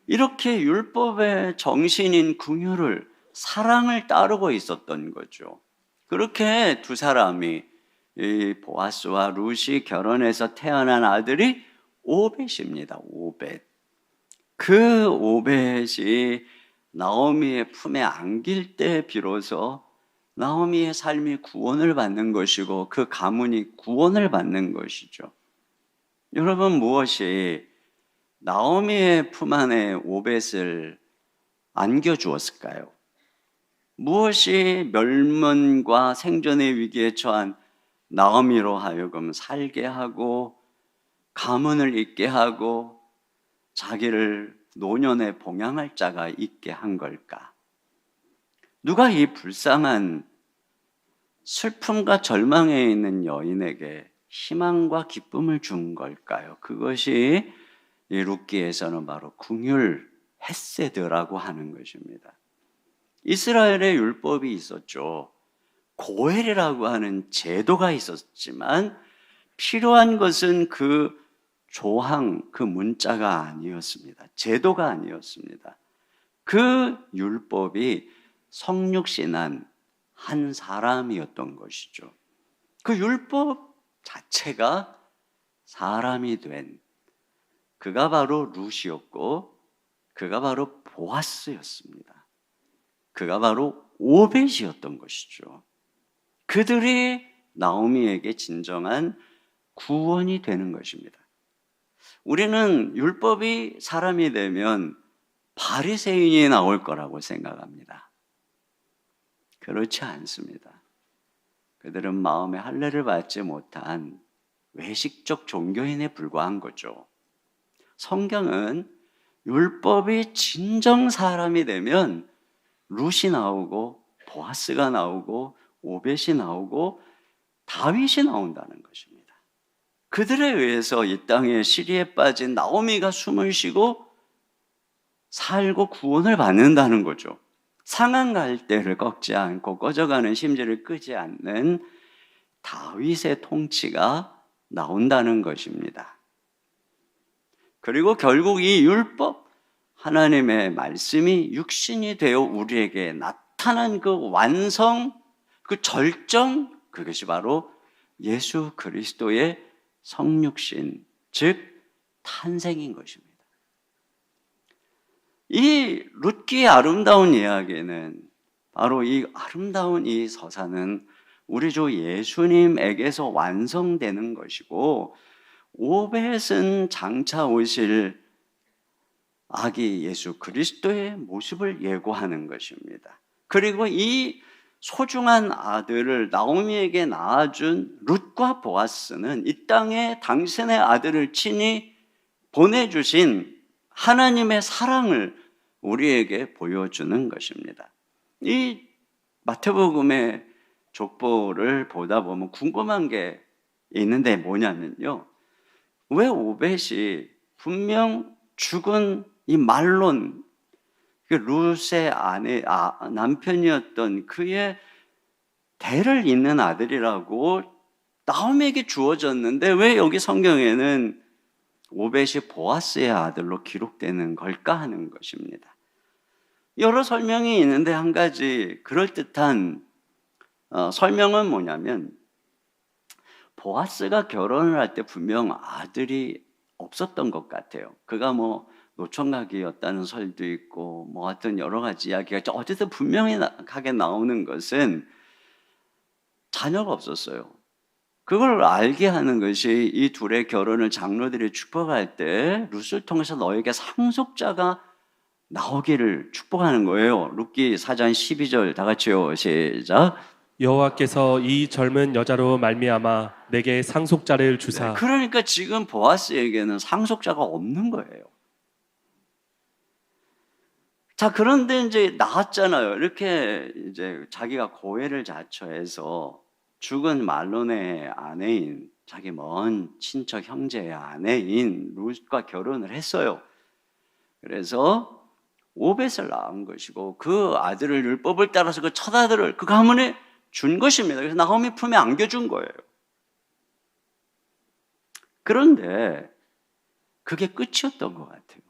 이렇게 율법의 정신인 긍휼을, 사랑을 따르고 있었던 거죠. 그렇게 두 사람이, 이 보아스와 룻이 결혼해서 태어난 아들이 오벳입니다. 오벳. 그 오벳이 나오미의 품에 안길 때 비로소 나오미의 삶이 구원을 받는 것이고 그 가문이 구원을 받는 것이죠. 여러분, 무엇이 나오미의 품 안에 오벳을 안겨주었을까요? 무엇이 멸문과 생존의 위기에 처한 나오미로 하여금 살게 하고 가문을 잇게 하고 자기를 노년에 봉양할 자가 있게 한 걸까? 누가 이 불쌍한 슬픔과 절망에 있는 여인에게 희망과 기쁨을 준 걸까요? 그것이 이 룻기에서는 바로 궁율 헤세드라고 하는 것입니다. 이스라엘의 율법이 있었죠. 고헬이라고 하는 제도가 있었지만 필요한 것은 그 조항, 그 문자가 아니었습니다. 제도가 아니었습니다. 그 율법이 성육신한 한 사람이었던 것이죠. 그 율법 자체가 사람이 된 그가 바로 룻이었고 그가 바로 보아스였습니다. 그가 바로 오벳이었던 것이죠. 그들이 나오미에게 진정한 구원이 되는 것입니다. 우리는 율법이 사람이 되면 바리새인이 나올 거라고 생각합니다. 그렇지 않습니다. 그들은 마음에 할례를 받지 못한 외식적 종교인에 불과한 거죠. 성경은 율법이 진정 사람이 되면 룻이 나오고 보아스가 나오고 오벳이 나오고 다윗이 나온다는 것입니다. 그들에 의해서 이 땅에 시리에 빠진 나오미가 숨을 쉬고 살고 구원을 받는다는 거죠. 상한 갈대를 꺾지 않고 꺼져가는 심지를 끄지 않는 다윗의 통치가 나온다는 것입니다. 그리고 결국 이 율법, 하나님의 말씀이 육신이 되어 우리에게 나타난 그 완성, 그 절정, 그것이 바로 예수 그리스도의 성육신, 즉 탄생인 것입니다. 이 룻기의 아름다운 이야기는 바로 이 아름다운 이 서사는 우리 주 예수님에게서 완성되는 것이고 오벳은 장차 오실 아기 예수 그리스도의 모습을 예고하는 것입니다. 그리고 이 소중한 아들을 나오미에게 낳아준 룻과 보아스는 이 땅에 당신의 아들을 친히 보내주신 하나님의 사랑을 우리에게 보여주는 것입니다. 이 마태복음의 족보를 보다 보면 궁금한 게 있는데 뭐냐면요. 왜 오벳이 분명 죽은 이 말론, 그 룻의 남편이었던 그의 대를 잇는 아들이라고 나오미에게 주어졌는데 왜 여기 성경에는 오벳이 보아스의 아들로 기록되는 걸까 하는 것입니다. 여러 설명이 있는데 한 가지 그럴듯한 설명은 뭐냐면 보아스가 결혼을 할 때 분명 아들이 없었던 것 같아요. 그가 뭐 노총각이었다는 설도 있고 뭐 하여튼 여러 가지 이야기가 어쨌든 분명하게 나오는 것은 자녀가 없었어요. 그걸 알게 하는 것이 이 둘의 결혼을 장로들이 축복할 때 룻을 통해서 너에게 상속자가 나오기를 축복하는 거예요. 룻기 4장 12절 다 같이요. 시작. 여호와께서 이 젊은 여자로 말미암아 내게 상속자를 주사. 그러니까 지금 보아스에게는 상속자가 없는 거예요. 자, 그런데 이제 나왔잖아요. 이렇게 이제 자기가 고해를 자처해서 죽은 말론의 아내인 자기 먼 친척 형제의 아내인 룻과 결혼을 했어요. 그래서 오벳을 낳은 것이고 그 아들을 율법을 따라서 그 첫 아들을 그 가문에 준 것입니다. 그래서 나오미 품에 안겨준 거예요. 그런데 그게 끝이었던 것 같아요.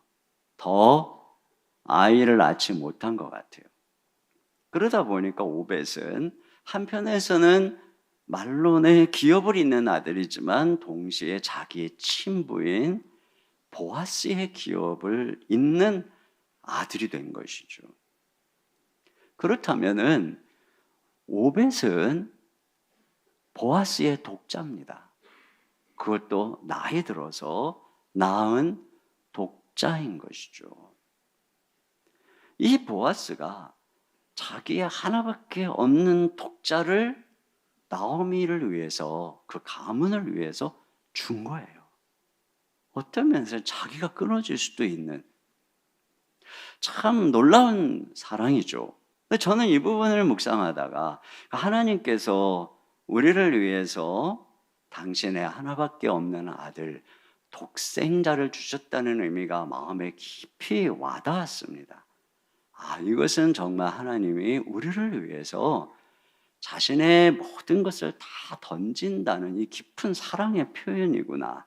더 아이를 낳지 못한 것 같아요. 그러다 보니까 오벳은 한편에서는 말론의 기업을 잇는 아들이지만 동시에 자기의 친부인 보아스의 기업을 잇는 아들이 된 것이죠. 그렇다면은 오벳은 보아스의 독자입니다. 그것도 나이 들어서 낳은 독자인 것이죠. 이 보아스가 자기의 하나밖에 없는 독자를 나오미를 위해서 그 가문을 위해서 준 거예요. 어떤 면에서 자기가 끊어질 수도 있는 참 놀라운 사랑이죠. 근데 저는 이 부분을 묵상하다가 하나님께서 우리를 위해서 당신의 하나밖에 없는 아들 독생자를 주셨다는 의미가 마음에 깊이 와닿았습니다. 이것은 정말 하나님이 우리를 위해서 자신의 모든 것을 다 던진다는 이 깊은 사랑의 표현이구나.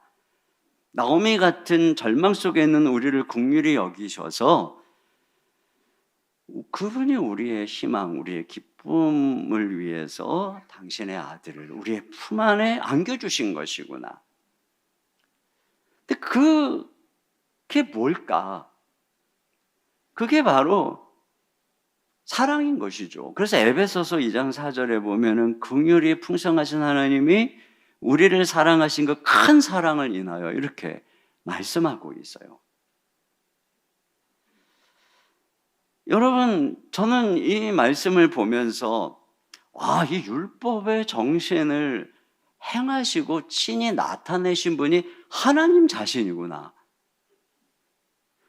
나오미 같은 절망 속에 있는 우리를 긍휼히 여기셔서 그분이 우리의 희망, 우리의 기쁨을 위해서 당신의 아들을 우리의 품 안에 안겨주신 것이구나. 근데 그게 뭘까? 그게 바로 사랑인 것이죠. 그래서 에베소서 2장 4절에 보면은 긍휼이 풍성하신 하나님이 우리를 사랑하신 그 큰 사랑을 인하여 이렇게 말씀하고 있어요. 여러분, 저는 이 말씀을 보면서 이 율법의 정신을 행하시고 친히 나타내신 분이 하나님 자신이구나.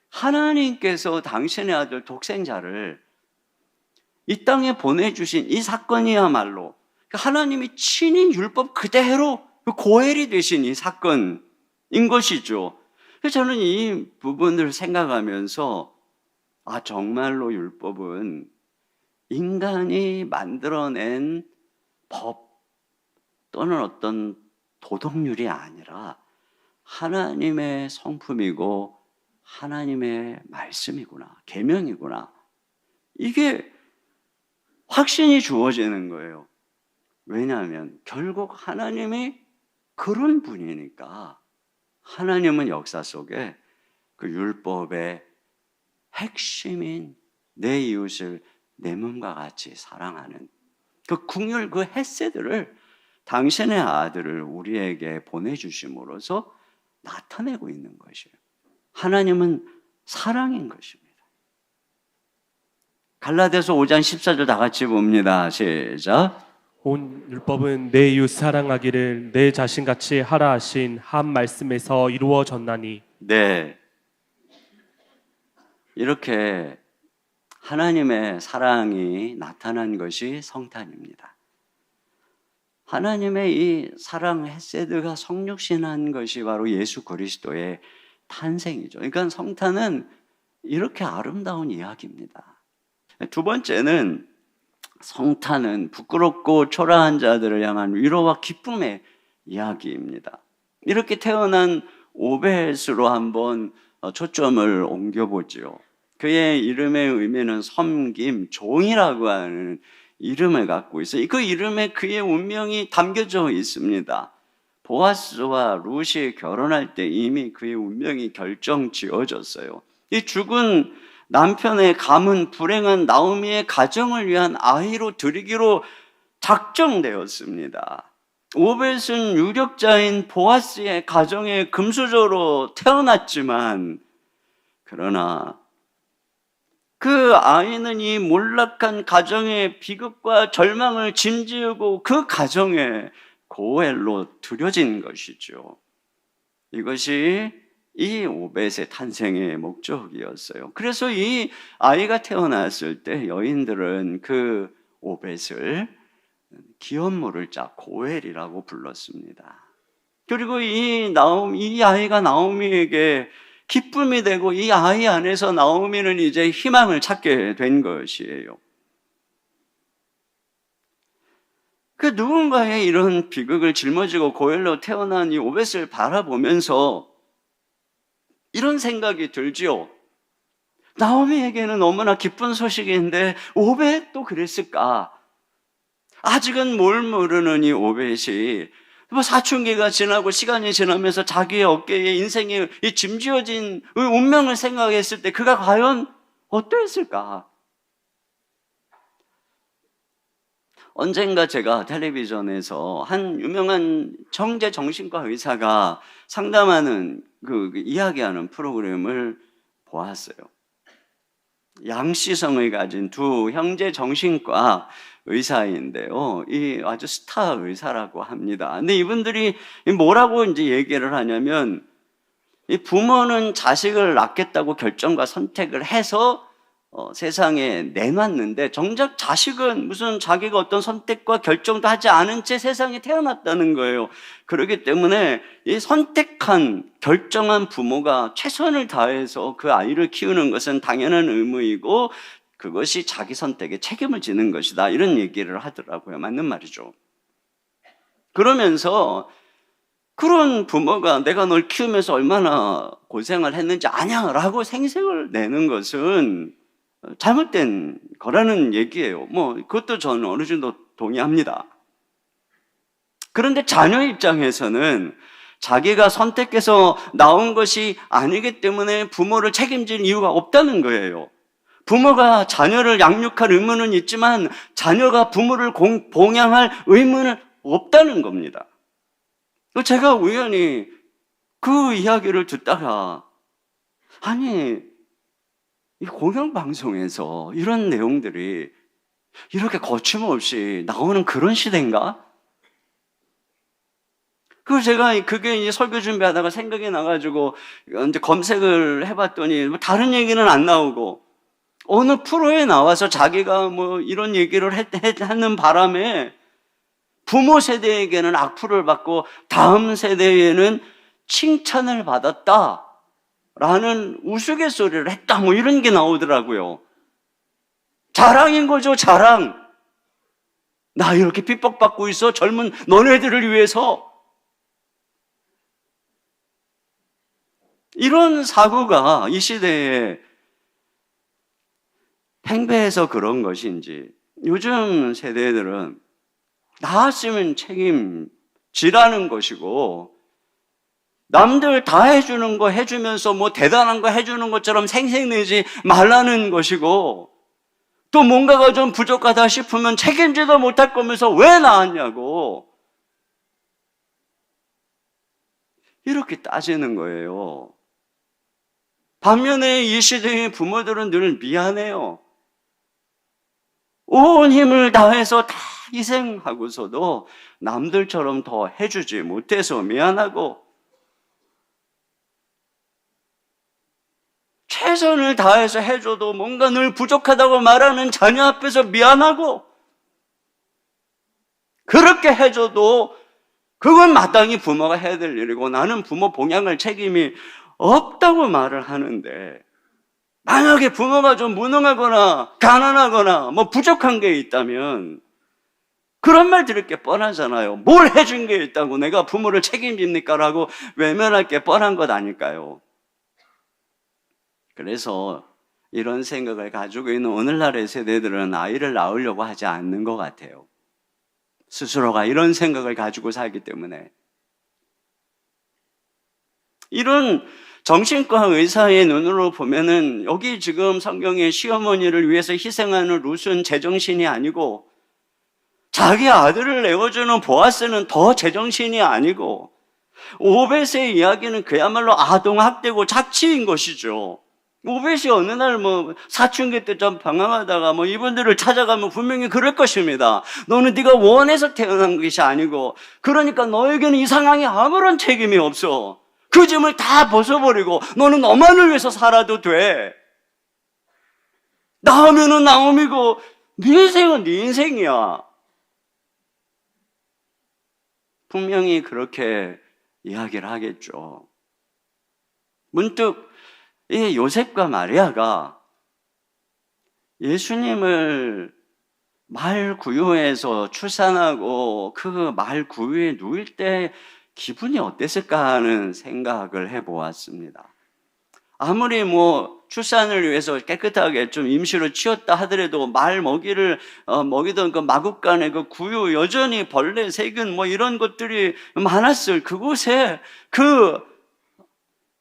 하나님께서 당신의 아들 독생자를 이 땅에 보내주신 이 사건이야말로 하나님이 친히 율법 그대로 고엘이 되신 이 사건인 것이죠. 그래서 저는 이 부분을 생각하면서 정말로 율법은 인간이 만들어낸 법 또는 어떤 도덕률이 아니라 하나님의 성품이고 하나님의 말씀이구나, 계명이구나. 이게 확신이 주어지는 거예요. 왜냐하면 결국 하나님이 그런 분이니까. 하나님은 역사 속에 그 율법의 핵심인 내 이웃을 내 몸과 같이 사랑하는 그 긍휼, 그 헤세드를 당신의 아들을 우리에게 보내주심으로써 나타내고 있는 것이에요. 하나님은 사랑인 것입니다. 갈라디아서 5장 14절 다 같이 봅니다. 시작. 온 율법은 내 이웃 사랑하기를 내 자신같이 하라 하신 한 말씀에서 이루어졌나니. 네, 이렇게 하나님의 사랑이 나타난 것이 성탄입니다. 하나님의 이 사랑 헤세드가 성육신한 것이 바로 예수 그리스도의 탄생이죠. 그러니까 성탄은 이렇게 아름다운 이야기입니다. 두 번째는 성탄은 부끄럽고 초라한 자들을 향한 위로와 기쁨의 이야기입니다. 이렇게 태어난 오벳으로 한번 초점을 옮겨보죠. 그의 이름의 의미는 섬김, 종이라고 하는 이름을 갖고 있어요. 그 이름에 그의 운명이 담겨져 있습니다. 보아스와 룻이 결혼할 때 이미 그의 운명이 결정지어졌어요. 이 죽은 남편의 가문 불행한 나오미의 가정을 위한 아이로 드리기로 작정되었습니다. 오벳은 유력자인 보아스의 가정의 금수저로 태어났지만 그러나 그 아이는 이 몰락한 가정의 비극과 절망을 짐지우고 그 가정에 고엘로 들여진 것이죠. 이것이 이 오벳의 탄생의 목적이었어요. 그래서 이 아이가 태어났을 때 여인들은 그 오벳을 기업물을 짜 고엘이라고 불렀습니다. 그리고 이 아이가 나오미에게 기쁨이 되고 이 아이 안에서 나오미는 이제 희망을 찾게 된 것이에요. 그 누군가의 이런 비극을 짊어지고 고엘로 태어난 이 오벳을 바라보면서 이런 생각이 들지요. 나오미에게는 너무나 기쁜 소식인데 오벳도 그랬을까? 아직은 뭘 모르는 이 오벳이 사춘기가 지나고 시간이 지나면서 자기의 어깨에 인생의 이 짐지어진 운명을 생각했을 때 그가 과연 어떠했을까? 언젠가 제가 텔레비전에서 한 유명한 정제 정신과 의사가 상담하는 이야기하는 프로그램을 보았어요. 양씨성을 가진 두 형제 정신과 의사인데요. 이 아주 스타 의사라고 합니다. 근데 이분들이 뭐라고 이제 얘기를 하냐면 이 부모는 자식을 낳겠다고 결정과 선택을 해서 세상에 내놨는데 정작 자식은 무슨 자기가 어떤 선택과 결정도 하지 않은 채 세상에 태어났다는 거예요. 그렇기 때문에 이 선택한 결정한 부모가 최선을 다해서 그 아이를 키우는 것은 당연한 의무이고 그것이 자기 선택에 책임을 지는 것이다, 이런 얘기를 하더라고요. 맞는 말이죠. 그러면서 그런 부모가 내가 널 키우면서 얼마나 고생을 했는지 아냐라고 생색을 내는 것은 잘못된 거라는 얘기예요. 그것도 저는 어느 정도 동의합니다. 그런데 자녀 입장에서는 자기가 선택해서 나온 것이 아니기 때문에 부모를 책임질 이유가 없다는 거예요. 부모가 자녀를 양육할 의무는 있지만 자녀가 부모를 봉양할 의무는 없다는 겁니다. 제가 우연히 그 이야기를 듣다가 아니, 이 공영방송에서 이런 내용들이 이렇게 거침없이 나오는 그런 시대인가? 그래서 제가 그게 이제 설교 준비하다가 생각이 나가지고 이제 검색을 해봤더니 다른 얘기는 안 나오고 어느 프로에 나와서 자기가 이런 얘기를 하는 바람에 부모 세대에게는 악플을 받고 다음 세대에는 칭찬을 받았다라는 우스갯소리를 했다, 이런 게 나오더라고요. 자랑인 거죠, 자랑. 나 이렇게 핍박받고 있어, 젊은 너네들을 위해서. 이런 사고가 이 시대에 팽배해서 그런 것인지 요즘 세대들은 나았으면 책임지라는 것이고 남들 다 해주는 거 해주면서 대단한 거 해주는 것처럼 생색내지 말라는 것이고 또 뭔가가 좀 부족하다 싶으면 책임지도 못할 거면서 왜 나왔냐고 이렇게 따지는 거예요. 반면에 이 시대의 부모들은 늘 미안해요. 온 힘을 다해서 다 희생하고서도 남들처럼 더 해주지 못해서 미안하고 최선을 다해서 해줘도 뭔가 늘 부족하다고 말하는 자녀 앞에서 미안하고 그렇게 해줘도 그건 마땅히 부모가 해야 될 일이고 나는 부모 봉양할 책임이 없다고 말을 하는데 만약에 부모가 좀 무능하거나 가난하거나 부족한 게 있다면 그런 말 들을 게 뻔하잖아요. 뭘 해준 게 있다고 내가 부모를 책임집니까? 라고 외면할 게 뻔한 것 아닐까요? 그래서 이런 생각을 가지고 있는 오늘날의 세대들은 아이를 낳으려고 하지 않는 것 같아요. 스스로가 이런 생각을 가지고 살기 때문에. 이런 정신과 의사의 눈으로 보면은 여기 지금 성경에 시어머니를 위해서 희생하는 룻은 제정신이 아니고 자기 아들을 내어주는 보아스는 더 제정신이 아니고 오벳의 이야기는 그야말로 아동학대고 착취인 것이죠. 오벳이 어느 날 사춘기 때 좀 방황하다가 이분들을 찾아가면 분명히 그럴 것입니다. 너는 네가 원해서 태어난 것이 아니고 그러니까 너에게는 이 상황에 아무런 책임이 없어. 그 짐을 다 벗어버리고 너는 너만을 위해서 살아도 돼. 나오면은 나옴이고 네 인생은 네 인생이야. 분명히 그렇게 이야기를 하겠죠. 문득 이 요셉과 마리아가 예수님을 말 구유에서 출산하고 그 말 구유에 누울 때 기분이 어땠을까 하는 생각을 해보았습니다. 아무리 출산을 위해서 깨끗하게 좀 임시로 치웠다 하더라도 말 먹이를 먹이던 그 마국간의 그 구유 여전히 벌레, 세균 이런 것들이 많았을 그곳에 그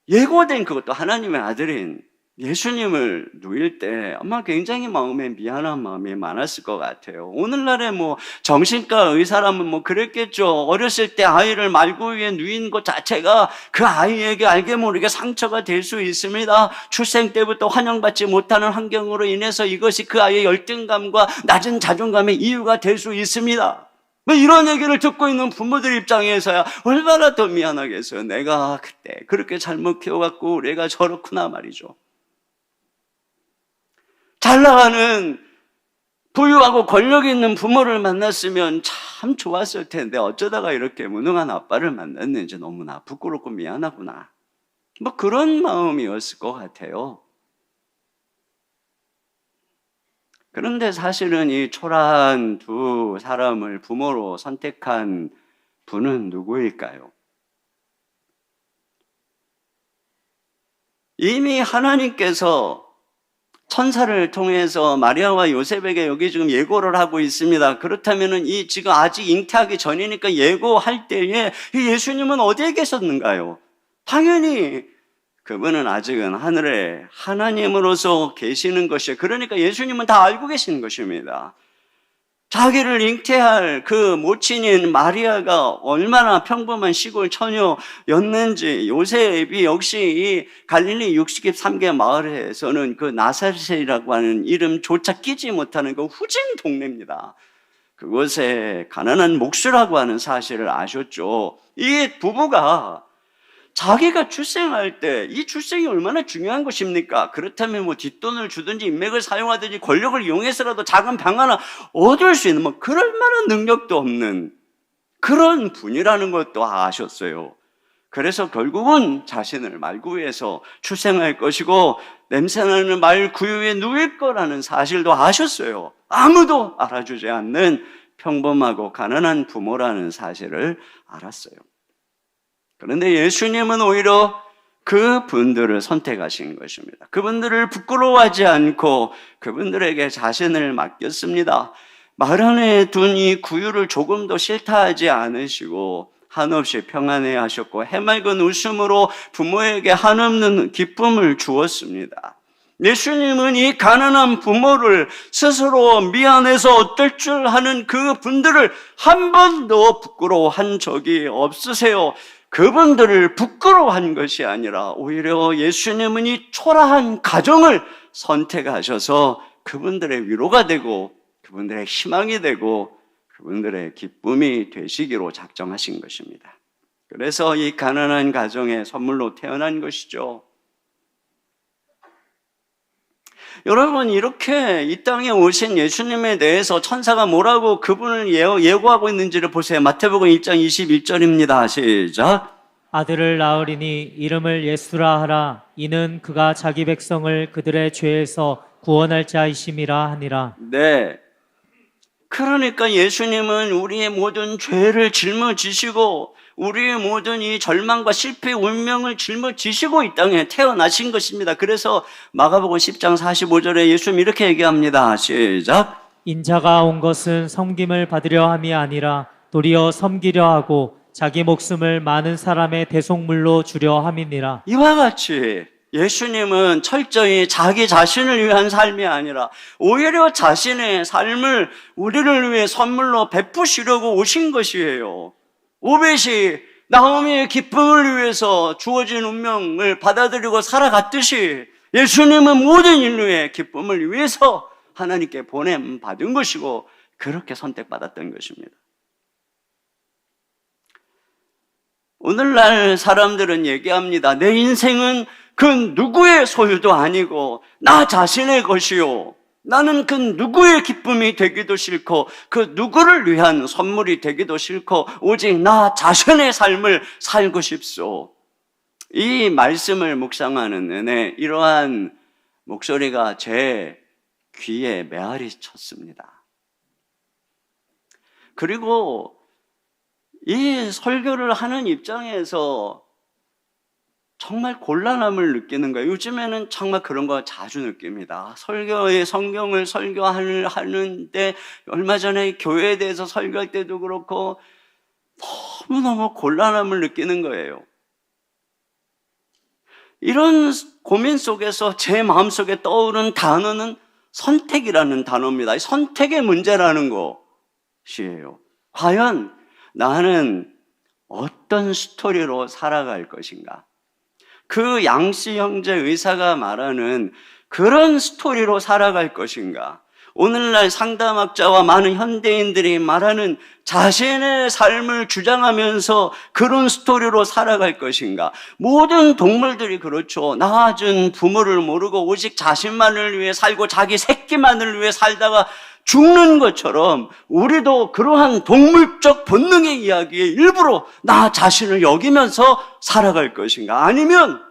예고된 그것도 하나님의 아들인 예수님을 누일 때 아마 굉장히 마음에 미안한 마음이 많았을 것 같아요. 오늘날에 정신과 의사라면 그랬겠죠. 어렸을 때 아이를 말구유에 누인 것 자체가 그 아이에게 알게 모르게 상처가 될 수 있습니다. 출생 때부터 환영받지 못하는 환경으로 인해서 이것이 그 아이의 열등감과 낮은 자존감의 이유가 될 수 있습니다. 뭐 이런 얘기를 듣고 있는 부모들 입장에서야 얼마나 더 미안하겠어요. 내가 그때 그렇게 잘못 키워갖고 우리가 저렇구나 말이죠. 잘 나가는 부유하고 권력 있는 부모를 만났으면 참 좋았을 텐데 어쩌다가 이렇게 무능한 아빠를 만났는지 너무나 부끄럽고 미안하구나. 뭐 그런 마음이었을 것 같아요. 그런데 사실은 이 초라한 두 사람을 부모로 선택한 분은 누구일까요? 이미 하나님께서 천사를 통해서 마리아와 요셉에게 여기 지금 예고를 하고 있습니다. 그렇다면은 이 지금 아직 잉태하기 전이니까 예고할 때에 이 예수님은 어디에 계셨는가요? 당연히 그분은 아직은 하늘에 하나님으로서 계시는 것이에요. 그러니까 예수님은 다 알고 계시는 것입니다. 자기를 잉태할 그 모친인 마리아가 얼마나 평범한 시골 처녀였는지, 요셉이 역시 이 갈릴리 63개 마을에서는 그 나사렛이라고 하는 이름조차 끼지 못하는 그 후진 동네입니다. 그곳에 가난한 목수라고 하는 사실을 아셨죠. 이 부부가 자기가 출생할 때 이 출생이 얼마나 중요한 것입니까? 그렇다면 뭐 뒷돈을 주든지 인맥을 사용하든지 권력을 이용해서라도 작은 방 하나 얻을 수 있는 뭐 그럴 만한 능력도 없는 그런 분이라는 것도 아셨어요. 그래서 결국은 자신을 말구유에서 출생할 것이고 냄새나는 말구유에 누일 거라는 사실도 아셨어요. 아무도 알아주지 않는 평범하고 가난한 부모라는 사실을 알았어요. 그런데 예수님은 오히려 그분들을 선택하신 것입니다. 그분들을 부끄러워하지 않고 그분들에게 자신을 맡겼습니다. 말 안에 둔 이 구유를 조금도 싫다하지 않으시고 한없이 평안해 하셨고 해맑은 웃음으로 부모에게 한없는 기쁨을 주었습니다. 예수님은 이 가난한 부모를 스스로 미안해서 어떨 줄 하는 그 분들을 한 번도 부끄러워한 적이 없으세요. 그분들을 부끄러워한 것이 아니라 오히려 예수님은 이 초라한 가정을 선택하셔서 그분들의 위로가 되고 그분들의 희망이 되고 그분들의 기쁨이 되시기로 작정하신 것입니다. 그래서 이 가난한 가정의 선물로 태어난 것이죠. 여러분, 이렇게 이 땅에 오신 예수님에 대해서 천사가 뭐라고 그분을 예고하고 있는지를 보세요. 마태복음 1장 21절입니다. 시작. 아들을 낳으리니 이름을 예수라 하라. 이는 그가 자기 백성을 그들의 죄에서 구원할 자이심이라 하니라. 네. 그러니까 예수님은 우리의 모든 죄를 짊어지시고 우리의 모든 이 절망과 실패의 운명을 짊어지시고 이 땅에 태어나신 것입니다. 그래서 마가복음 10장 45절에 예수님 이렇게 얘기합니다. 시작. 인자가 온 것은 섬김을 받으려 함이 아니라 도리어 섬기려 하고 자기 목숨을 많은 사람의 대속물로 주려 함이니라. 이와 같이 예수님은 철저히 자기 자신을 위한 삶이 아니라 오히려 자신의 삶을 우리를 위해 선물로 베푸시려고 오신 것이에요. 오벳이 나오미의 기쁨을 위해서 주어진 운명을 받아들이고 살아갔듯이 예수님은 모든 인류의 기쁨을 위해서 하나님께 보냄 받은 것이고 그렇게 선택받았던 것입니다. 오늘날 사람들은 얘기합니다. 내 인생은 그 누구의 소유도 아니고 나 자신의 것이요. 나는 그 누구의 기쁨이 되기도 싫고 그 누구를 위한 선물이 되기도 싫고 오직 나 자신의 삶을 살고 싶소. 이 말씀을 묵상하는 내내 이러한 목소리가 제 귀에 메아리 쳤습니다. 그리고 이 설교를 하는 입장에서 정말 곤란함을 느끼는 거예요. 요즘에는 정말 그런 거 자주 느낍니다. 설교의 성경을 설교하는데 얼마 전에 교회에 대해서 설교할 때도 그렇고 너무너무 곤란함을 느끼는 거예요. 이런 고민 속에서 제 마음속에 떠오른 단어는 선택이라는 단어입니다. 선택의 문제라는 것이에요. 과연 나는 어떤 스토리로 살아갈 것인가? 그 양씨 형제 의사가 말하는 그런 스토리로 살아갈 것인가? 오늘날 상담학자와 많은 현대인들이 말하는 자신의 삶을 주장하면서 그런 스토리로 살아갈 것인가? 모든 동물들이 그렇죠. 낳아준 부모를 모르고 오직 자신만을 위해 살고 자기 새끼만을 위해 살다가 죽는 것처럼 우리도 그러한 동물적 본능의 이야기에 일부러 나 자신을 여기면서 살아갈 것인가? 아니면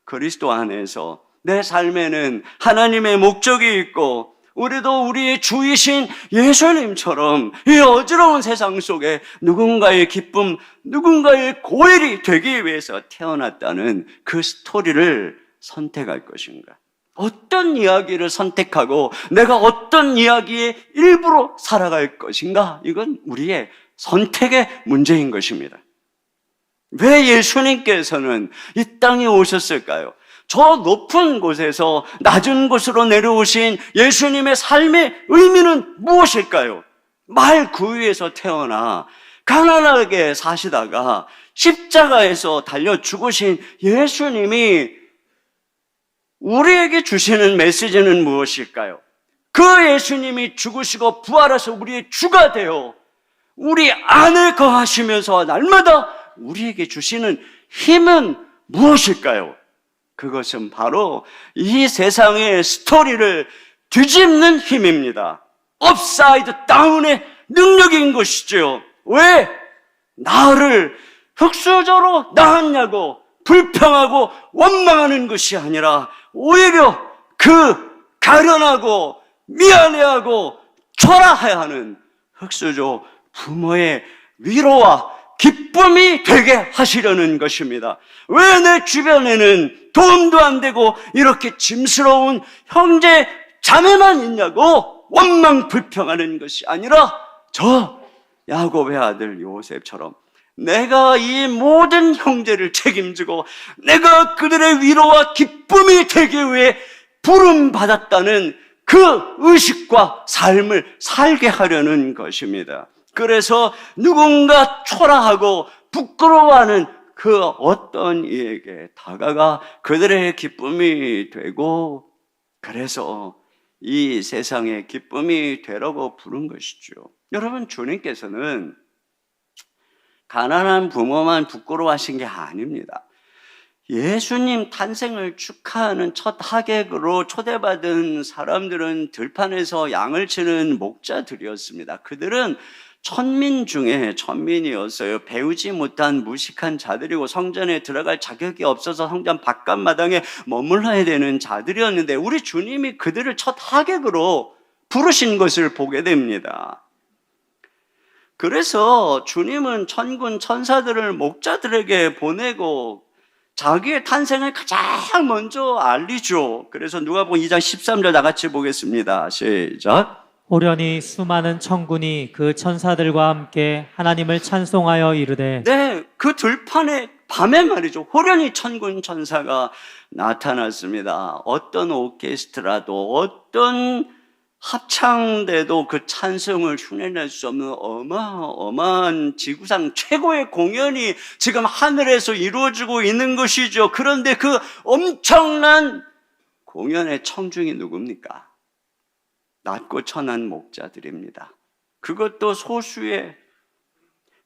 그리스도 안에서 내 삶에는 하나님의 목적이 있고 우리도 우리의 주이신 예수님처럼 이 어지러운 세상 속에 누군가의 기쁨, 누군가의 고일이 되기 위해서 태어났다는 그 스토리를 선택할 것인가? 어떤 이야기를 선택하고 내가 어떤 이야기에 일부러 살아갈 것인가? 이건 우리의 선택의 문제인 것입니다. 왜 예수님께서는 이 땅에 오셨을까요? 저 높은 곳에서 낮은 곳으로 내려오신 예수님의 삶의 의미는 무엇일까요? 말 구유에서 태어나 가난하게 사시다가 십자가에서 달려 죽으신 예수님이 우리에게 주시는 메시지는 무엇일까요? 그 예수님이 죽으시고 부활해서 우리의 주가 되어 우리 안에 거하시면서 날마다 우리에게 주시는 힘은 무엇일까요? 그것은 바로 이 세상의 스토리를 뒤집는 힘입니다. 업사이드 다운의 능력인 것이죠. 왜? 나를 흑수저로 낳았냐고 불평하고 원망하는 것이 아니라 오히려 그 가련하고 미안해하고 초라해야 하는 흑수저 부모의 위로와 기쁨이 되게 하시려는 것입니다. 왜 내 주변에는 도움도 안 되고 이렇게 짐스러운 형제 자매만 있냐고 원망 불평하는 것이 아니라 저 야곱의 아들 요셉처럼 내가 이 모든 형제를 책임지고 내가 그들의 위로와 기쁨이 되기 위해 부름받았다는 그 의식과 삶을 살게 하려는 것입니다. 그래서 누군가 초라하고 부끄러워하는 그 어떤 이에게 다가가 그들의 기쁨이 되고 그래서 이 세상의 기쁨이 되라고 부른 것이죠. 여러분, 주님께서는 가난한 부모만 부끄러워하신 게 아닙니다. 예수님 탄생을 축하하는 첫 하객으로 초대받은 사람들은 들판에서 양을 치는 목자들이었습니다. 그들은 천민 중에 천민이었어요. 배우지 못한 무식한 자들이고 성전에 들어갈 자격이 없어서 성전 바깥마당에 머물러야 되는 자들이었는데 우리 주님이 그들을 첫 하객으로 부르신 것을 보게 됩니다. 그래서 주님은 천군 천사들을 목자들에게 보내고 자기의 탄생을 가장 먼저 알리죠. 그래서 누가복음 2장 13절 다 같이 보겠습니다. 시작. 호련히 수많은 천군이 그 천사들과 함께 하나님을 찬송하여 이르되 네, 그 들판에 밤에 말이죠. 호련히 천군 천사가 나타났습니다. 어떤 오케스트라도 어떤 합창대도 그 찬송을 흉내낼 수 없는 어마어마한 지구상 최고의 공연이 지금 하늘에서 이루어지고 있는 것이죠. 그런데 그 엄청난 공연의 청중이 누굽니까? 낮고 천한 목자들입니다. 그것도 소수의.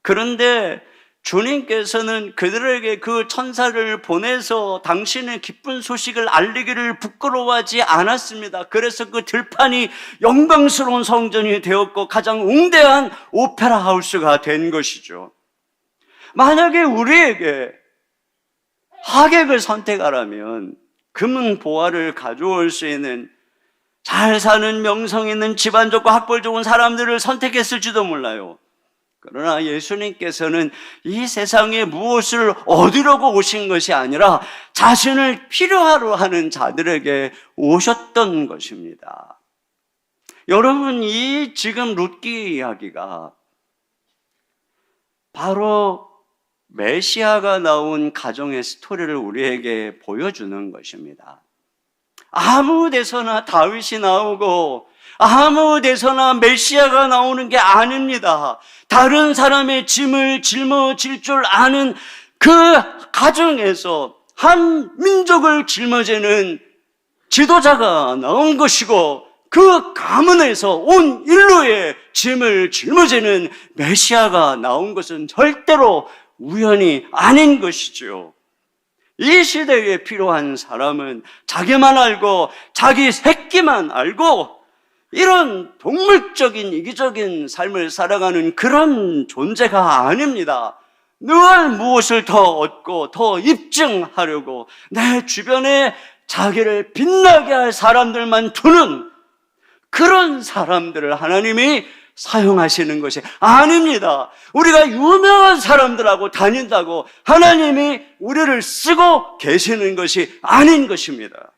그런데 주님께서는 그들에게 그 천사를 보내서 당신의 기쁜 소식을 알리기를 부끄러워하지 않았습니다. 그래서 그 들판이 영광스러운 성전이 되었고 가장 웅대한 오페라 하우스가 된 것이죠. 만약에 우리에게 하객을 선택하라면 금은 보화를 가져올 수 있는 잘 사는 명성 있는 집안 좋고 학벌 좋은 사람들을 선택했을지도 몰라요. 그러나 예수님께서는 이 세상에 무엇을 얻으려고 오신 것이 아니라 자신을 필요하러 하는 자들에게 오셨던 것입니다. 여러분, 이 지금 룻기 이야기가 바로 메시아가 나온 가정의 스토리를 우리에게 보여주는 것입니다. 아무 데서나 다윗이 나오고 아무 데서나 메시아가 나오는 게 아닙니다. 다른 사람의 짐을 짊어질 줄 아는 그 가정에서 한 민족을 짊어지는 지도자가 나온 것이고 그 가문에서 온 인류의 짐을 짊어지는 메시아가 나온 것은 절대로 우연이 아닌 것이죠. 이 시대에 필요한 사람은 자기만 알고 자기 새끼만 알고 이런 동물적인 이기적인 삶을 살아가는 그런 존재가 아닙니다. 늘 무엇을 더 얻고 더 입증하려고 내 주변에 자기를 빛나게 할 사람들만 두는 그런 사람들을 하나님이 사용하시는 것이 아닙니다. 우리가 유명한 사람들하고 다닌다고 하나님이 우리를 쓰고 계시는 것이 아닌 것입니다.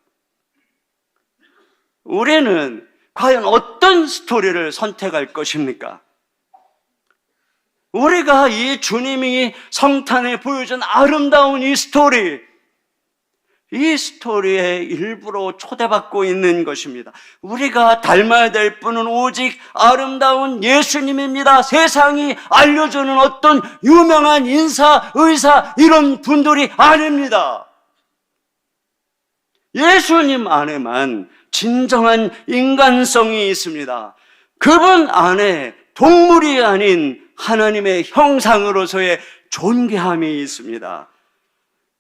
우리는 과연 어떤 스토리를 선택할 것입니까? 우리가 이 주님이 성탄에 보여준 아름다운 이 스토리의 일부로 초대받고 있는 것입니다. 우리가 닮아야 될 분은 오직 아름다운 예수님입니다. 세상이 알려주는 어떤 유명한 인사, 의사 이런 분들이 아닙니다. 예수님 안에만 진정한 인간성이 있습니다. 그분 안에 동물이 아닌 하나님의 형상으로서의 존귀함이 있습니다.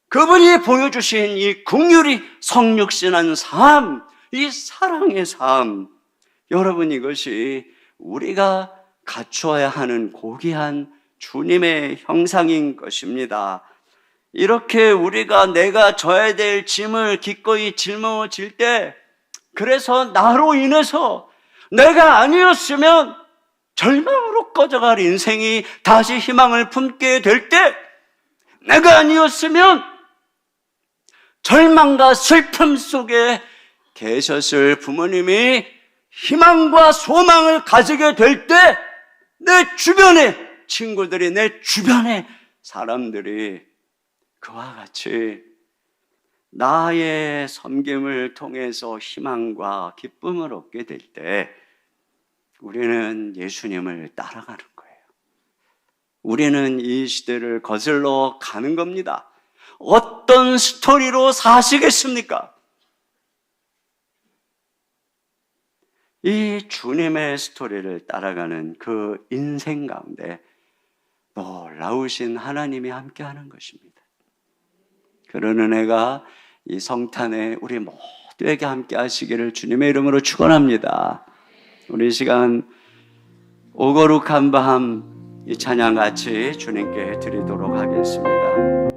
그분이 보여주신 이 긍휼이 성육신한 삶, 이 사랑의 삶, 여러분 이것이 우리가 갖추어야 하는 고귀한 주님의 형상인 것입니다. 이렇게 우리가 내가 져야 될 짐을 기꺼이 짊어질 때, 그래서 나로 인해서 내가 아니었으면 절망으로 꺼져갈 인생이 다시 희망을 품게 될 때, 내가 아니었으면 절망과 슬픔 속에 계셨을 부모님이 희망과 소망을 가지게 될 때, 내 주변의 친구들이, 내 주변의 사람들이 그와 같이 나의 섬김을 통해서 희망과 기쁨을 얻게 될 때, 우리는 예수님을 따라가는 거예요. 우리는 이 시대를 거슬러 가는 겁니다. 어떤 스토리로 사시겠습니까? 이 주님의 스토리를 따라가는 그 인생 가운데 놀라우신 하나님이 함께하는 것입니다. 그런 은혜가 이 성탄에 우리 모두에게 함께 하시기를 주님의 이름으로 축원합니다. 우리 시간 오거룩한 밤 이 찬양 같이 주님께 드리도록 하겠습니다.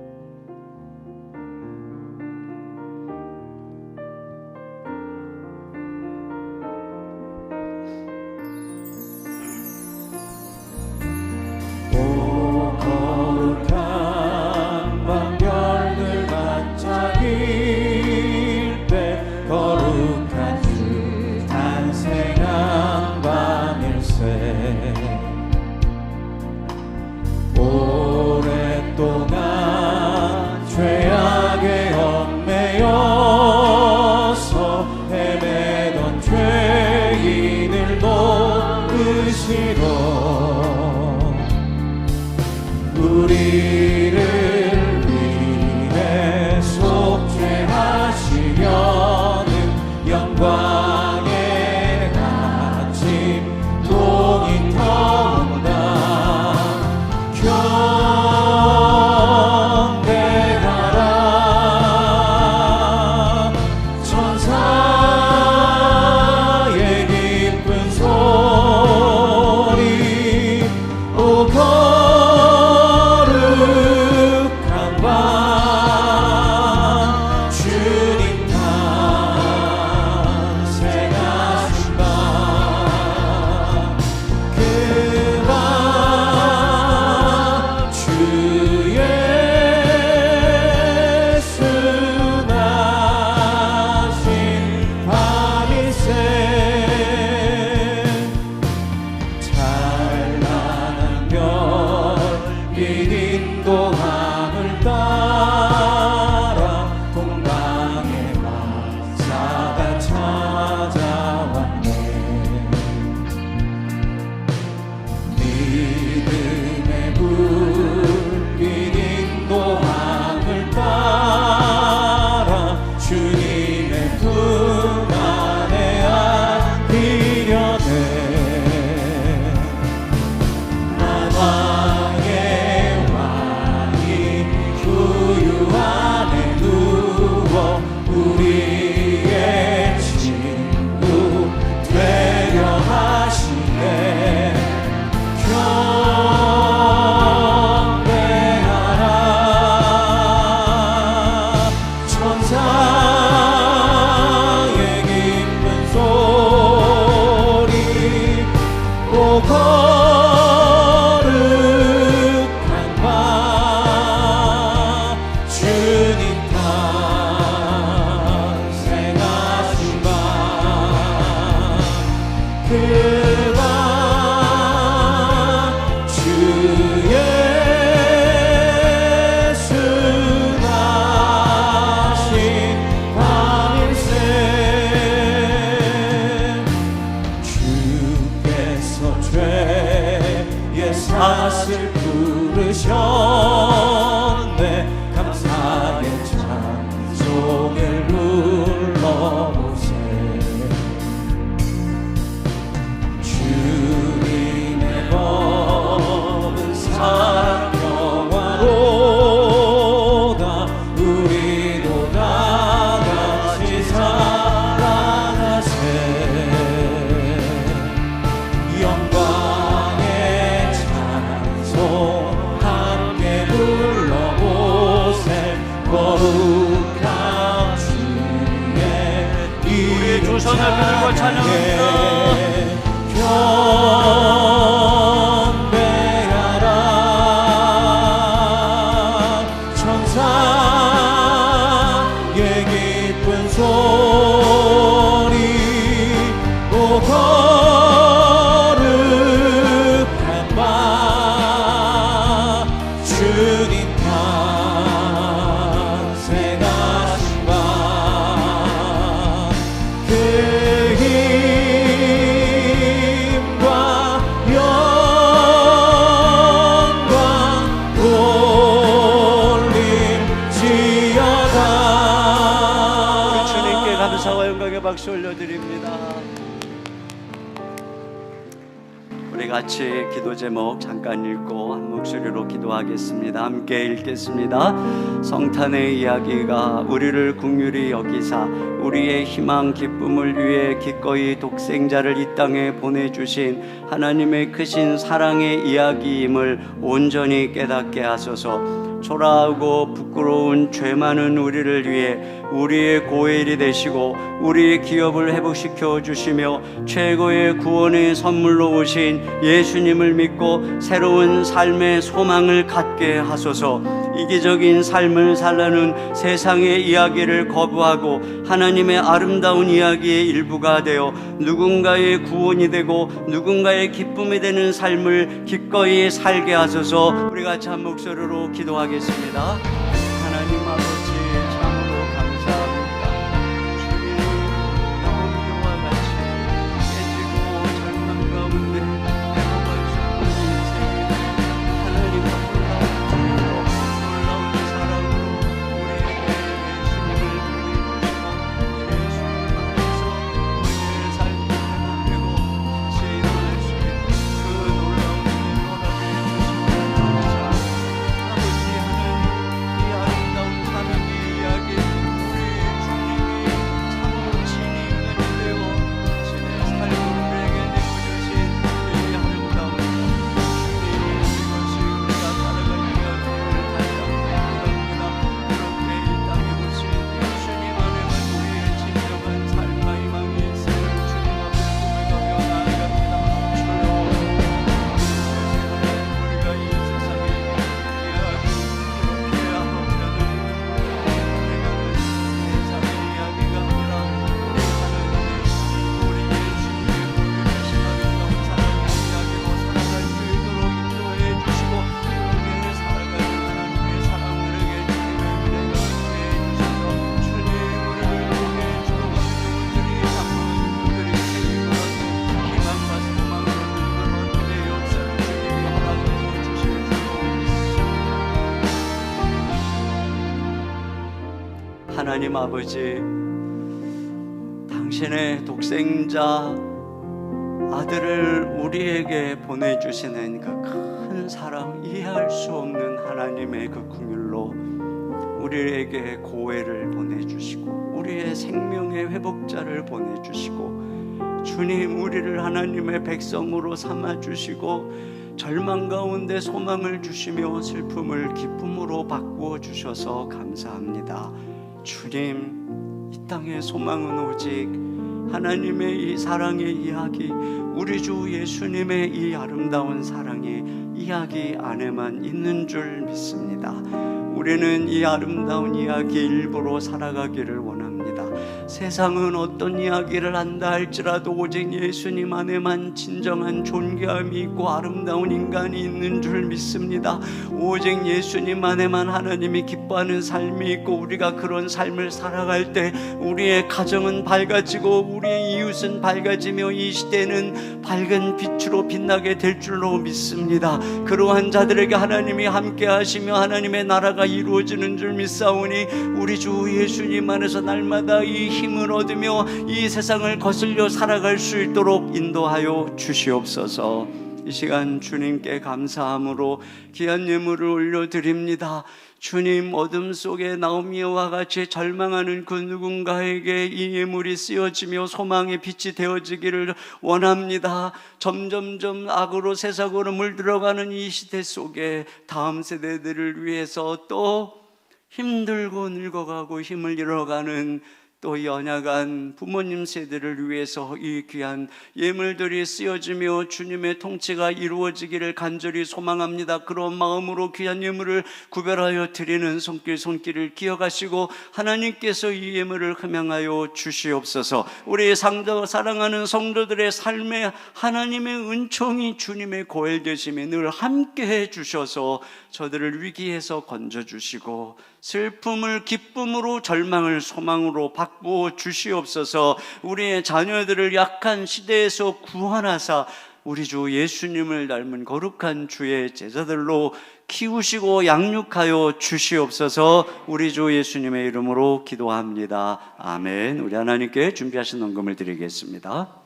경배하라 천사의 기쁜 소리 오 거룩한 바 주님 탄생하신 바 그 힘과 영광 돌림지어다. 우리 주님께 감사와 영광의 박수 올려드립니다. 우리 같이 기도 제목 잠깐 읽고 한 목소리로 기도하겠습니다. 함께 읽겠습니다. 성탄의 이야기가 우리를 긍휼히 여기사 우리의 희망 기쁨을 위해 기꺼이 독생자를 이 땅에 보내주신 하나님의 크신 사랑의 이야기임을 온전히 깨닫게 하소서. 초라하고 부끄러운 죄 많은 우리를 위해 우리의 고엘이 되시고 우리의 기업을 회복시켜 주시며 최고의 구원의 선물로 오신 예수님을 믿고 새로운 삶의 소망을 갖게 하소서. 이기적인 삶을 살라는 세상의 이야기를 거부하고 하나님의 아름다운 이야기의 일부가 되어 누군가의 구원이 되고 누군가의 기쁨이 되는 삶을 기꺼이 살게 하소서. 우리 같이 한 목소리로 기도하겠습니다. 하나님 아버지 참으로 감사합니다. 주님 나오미와 같이 깨지고 절망 가운데 회복할 수 없는 인생이다. 하나님 놀라운 주님으로 놀라운 사랑으로 우리에게 예수님을 보내주시고 예수님 안에서 우리의 삶이 회복되고 다시 일어날 수 있는 그 놀라운 은혜 허락해 주시면 감사합니다. 아버지 하나님 이 아름다운 사랑의 이야기 우리 주님이 참으로 진이 있는 되어 자신의 삶을 우리에게 내어주신 이 아름다운 주님이 이것이 우리가 살아갈 이야기를 다시 한번 기도합니다. 그렇게 이 땅에 오신 예수님 안에만 우리의 진정한 삶과 희망이 있음을 주님 앞에 고백하며 나아갑니다. 주여 우리가 이 세상의 이야기 이렇게 하면은 세상의 이야기가 아니라 우리 하나님의 우리 예수님의 보여주신 아름다운 사랑의 이야기로 살아갈 수 있도록 인도해 주시고 우리의 살아가는 하나님의 사랑들에게 주님의 은혜가 함께해 주셔서 주님 우리를 통해 주로가 영혼들이 잡히는 분들이 생기고 희망과 소망을 얻는 내 역사를 주님이 허락해 주실 줄로 믿습니다. 하나님 아버지 당신의 독생자 아들을 우리에게 보내주시는 그 큰 사랑 이해할 수 없는 하나님의 그 긍휼로 우리에게 고해를 보내주시고 우리의 생명의 회복자를 보내주시고 주님 우리를 하나님의 백성으로 삼아주시고 절망 가운데 소망을 주시며 슬픔을 기쁨으로 바꾸어 주셔서 감사합니다. 주님 이 땅의 소망은 오직 하나님의 이 사랑의 이야기 우리 주 예수님의 이 아름다운 사랑의 이야기 안에만 있는 줄 믿습니다. 우리는 이 아름다운 이야기 일부로 살아가기를 원합니다. 세상은 어떤 이야기를 한다 할지라도 오직 예수님 안에만 진정한 존귀함이 있고 아름다운 인간이 있는 줄 믿습니다. 오직 예수님 안에만 하나님이 기뻐하는 삶이 있고 우리가 그런 삶을 살아갈 때 우리의 가정은 밝아지고 우리의 이웃은 밝아지며 이 시대는 밝은 빛으로 빛나게 될 줄로 믿습니다. 그러한 자들에게 하나님이 함께 하시며 하나님의 나라가 이루어지는 줄 믿사오니 우리 주 예수님 안에서 날마다 이 힘을 얻으며 이 세상을 거슬려 살아갈 수 있도록 인도하여 주시옵소서. 이 시간 주님께 감사함으로 귀한 예물을 올려드립니다. 주님 어둠 속에 나오미와 같이 절망하는 그 누군가에게 이 예물이 쓰여지며 소망의 빛이 되어지기를 원합니다. 점점점 악으로 세상으로 물들어가는 이 시대 속에 다음 세대들을 위해서 또 힘들고 늙어가고 힘을 잃어가는 또 연약한 부모님 세대를 위해서 이 귀한 예물들이 쓰여지며 주님의 통치가 이루어지기를 간절히 소망합니다. 그런 마음으로 귀한 예물을 구별하여 드리는 손길을 기억하시고 하나님께서 이 예물을 흠양하여 주시옵소서. 우리 사랑하는 성도들의 삶에 하나님의 은총이, 주님의 고엘되심이 늘 함께해 주셔서 저들을 위기에서 건져주시고 슬픔을 기쁨으로, 절망을 소망으로 바꾸어 주시옵소서. 우리의 자녀들을 약한 시대에서 구원하사 우리 주 예수님을 닮은 거룩한 주의 제자들로 키우시고 양육하여 주시옵소서. 우리 주 예수님의 이름으로 기도합니다. 아멘. 우리 하나님께 준비하신 헌금을 드리겠습니다.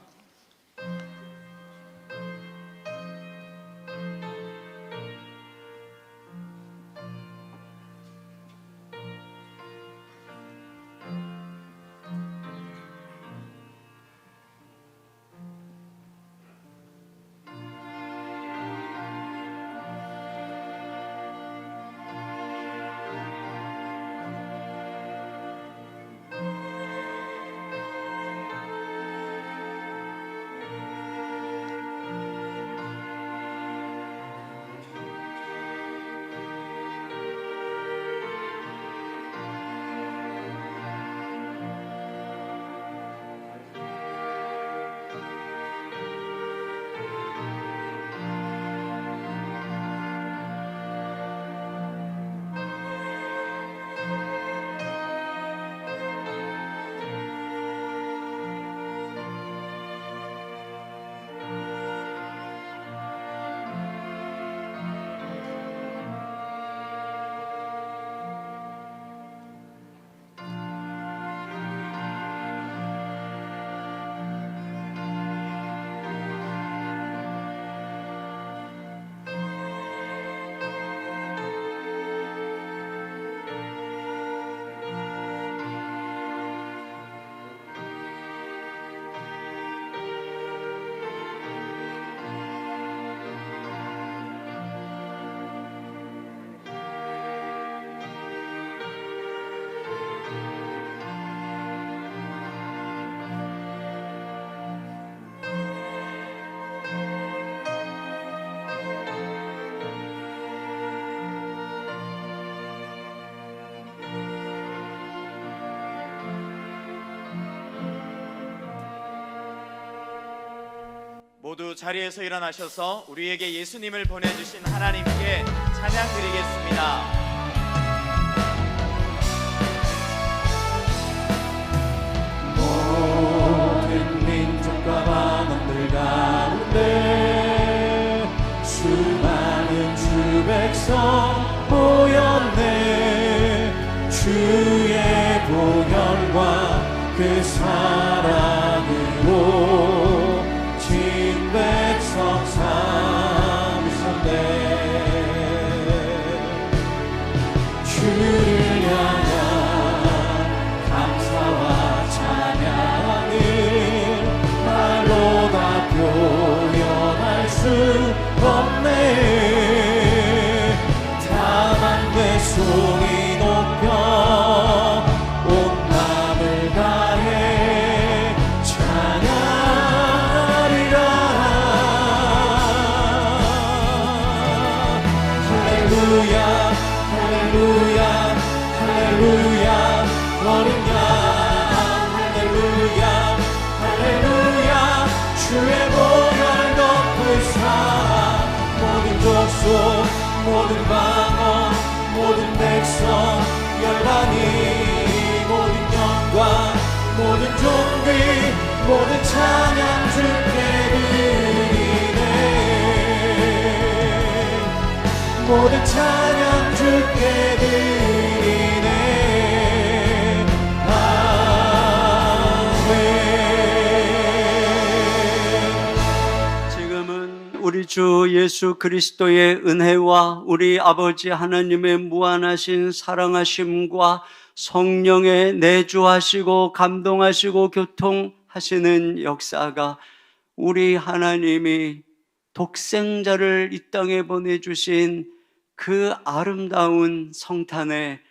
모두 자리에서 일어나셔서 우리에게 예수님을 보내주신 하나님께 찬양 드리겠습니다. 모든 민족과 만원들 가운데 수많은 주 백성 모였네. 주의 보혈과 그 사랑으로 진 백성 삼으셨네. 주를 향한 감사와 찬양을 말로 다 표현할 수 없네. 다만 내 손이 높여 온 마음을 다해 찬양하리라. 할렐루야 할렐루야 할렐루야 어린 양 할렐루야 할렐루야 주의 보혈 덮으사 모든 족속 모든 방언 모든 백성 열방이 모든 영광 모든 종기 모든 찬양 주께 드리네. 모든 찬양 주께 드리네. 아멘. 지금은 우리 주 예수 그리스도의 은혜와 우리 아버지 하나님의 무한하신 사랑하심과 성령의 내주하시고 감동하시고 교통하시는 역사가 우리 하나님이 독생자를 이 땅에 보내주신 그 아름다운 성탄의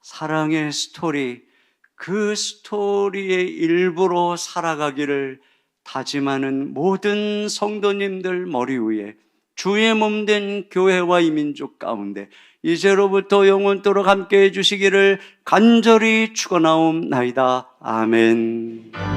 사랑의 스토리, 그 스토리의 일부로 살아가기를 다짐하는 모든 성도님들 머리 위에 주의 몸 된 교회와 이 민족 가운데 이제로부터 영원토록 함께 해주시기를 간절히 축원하옵나이다. 아멘.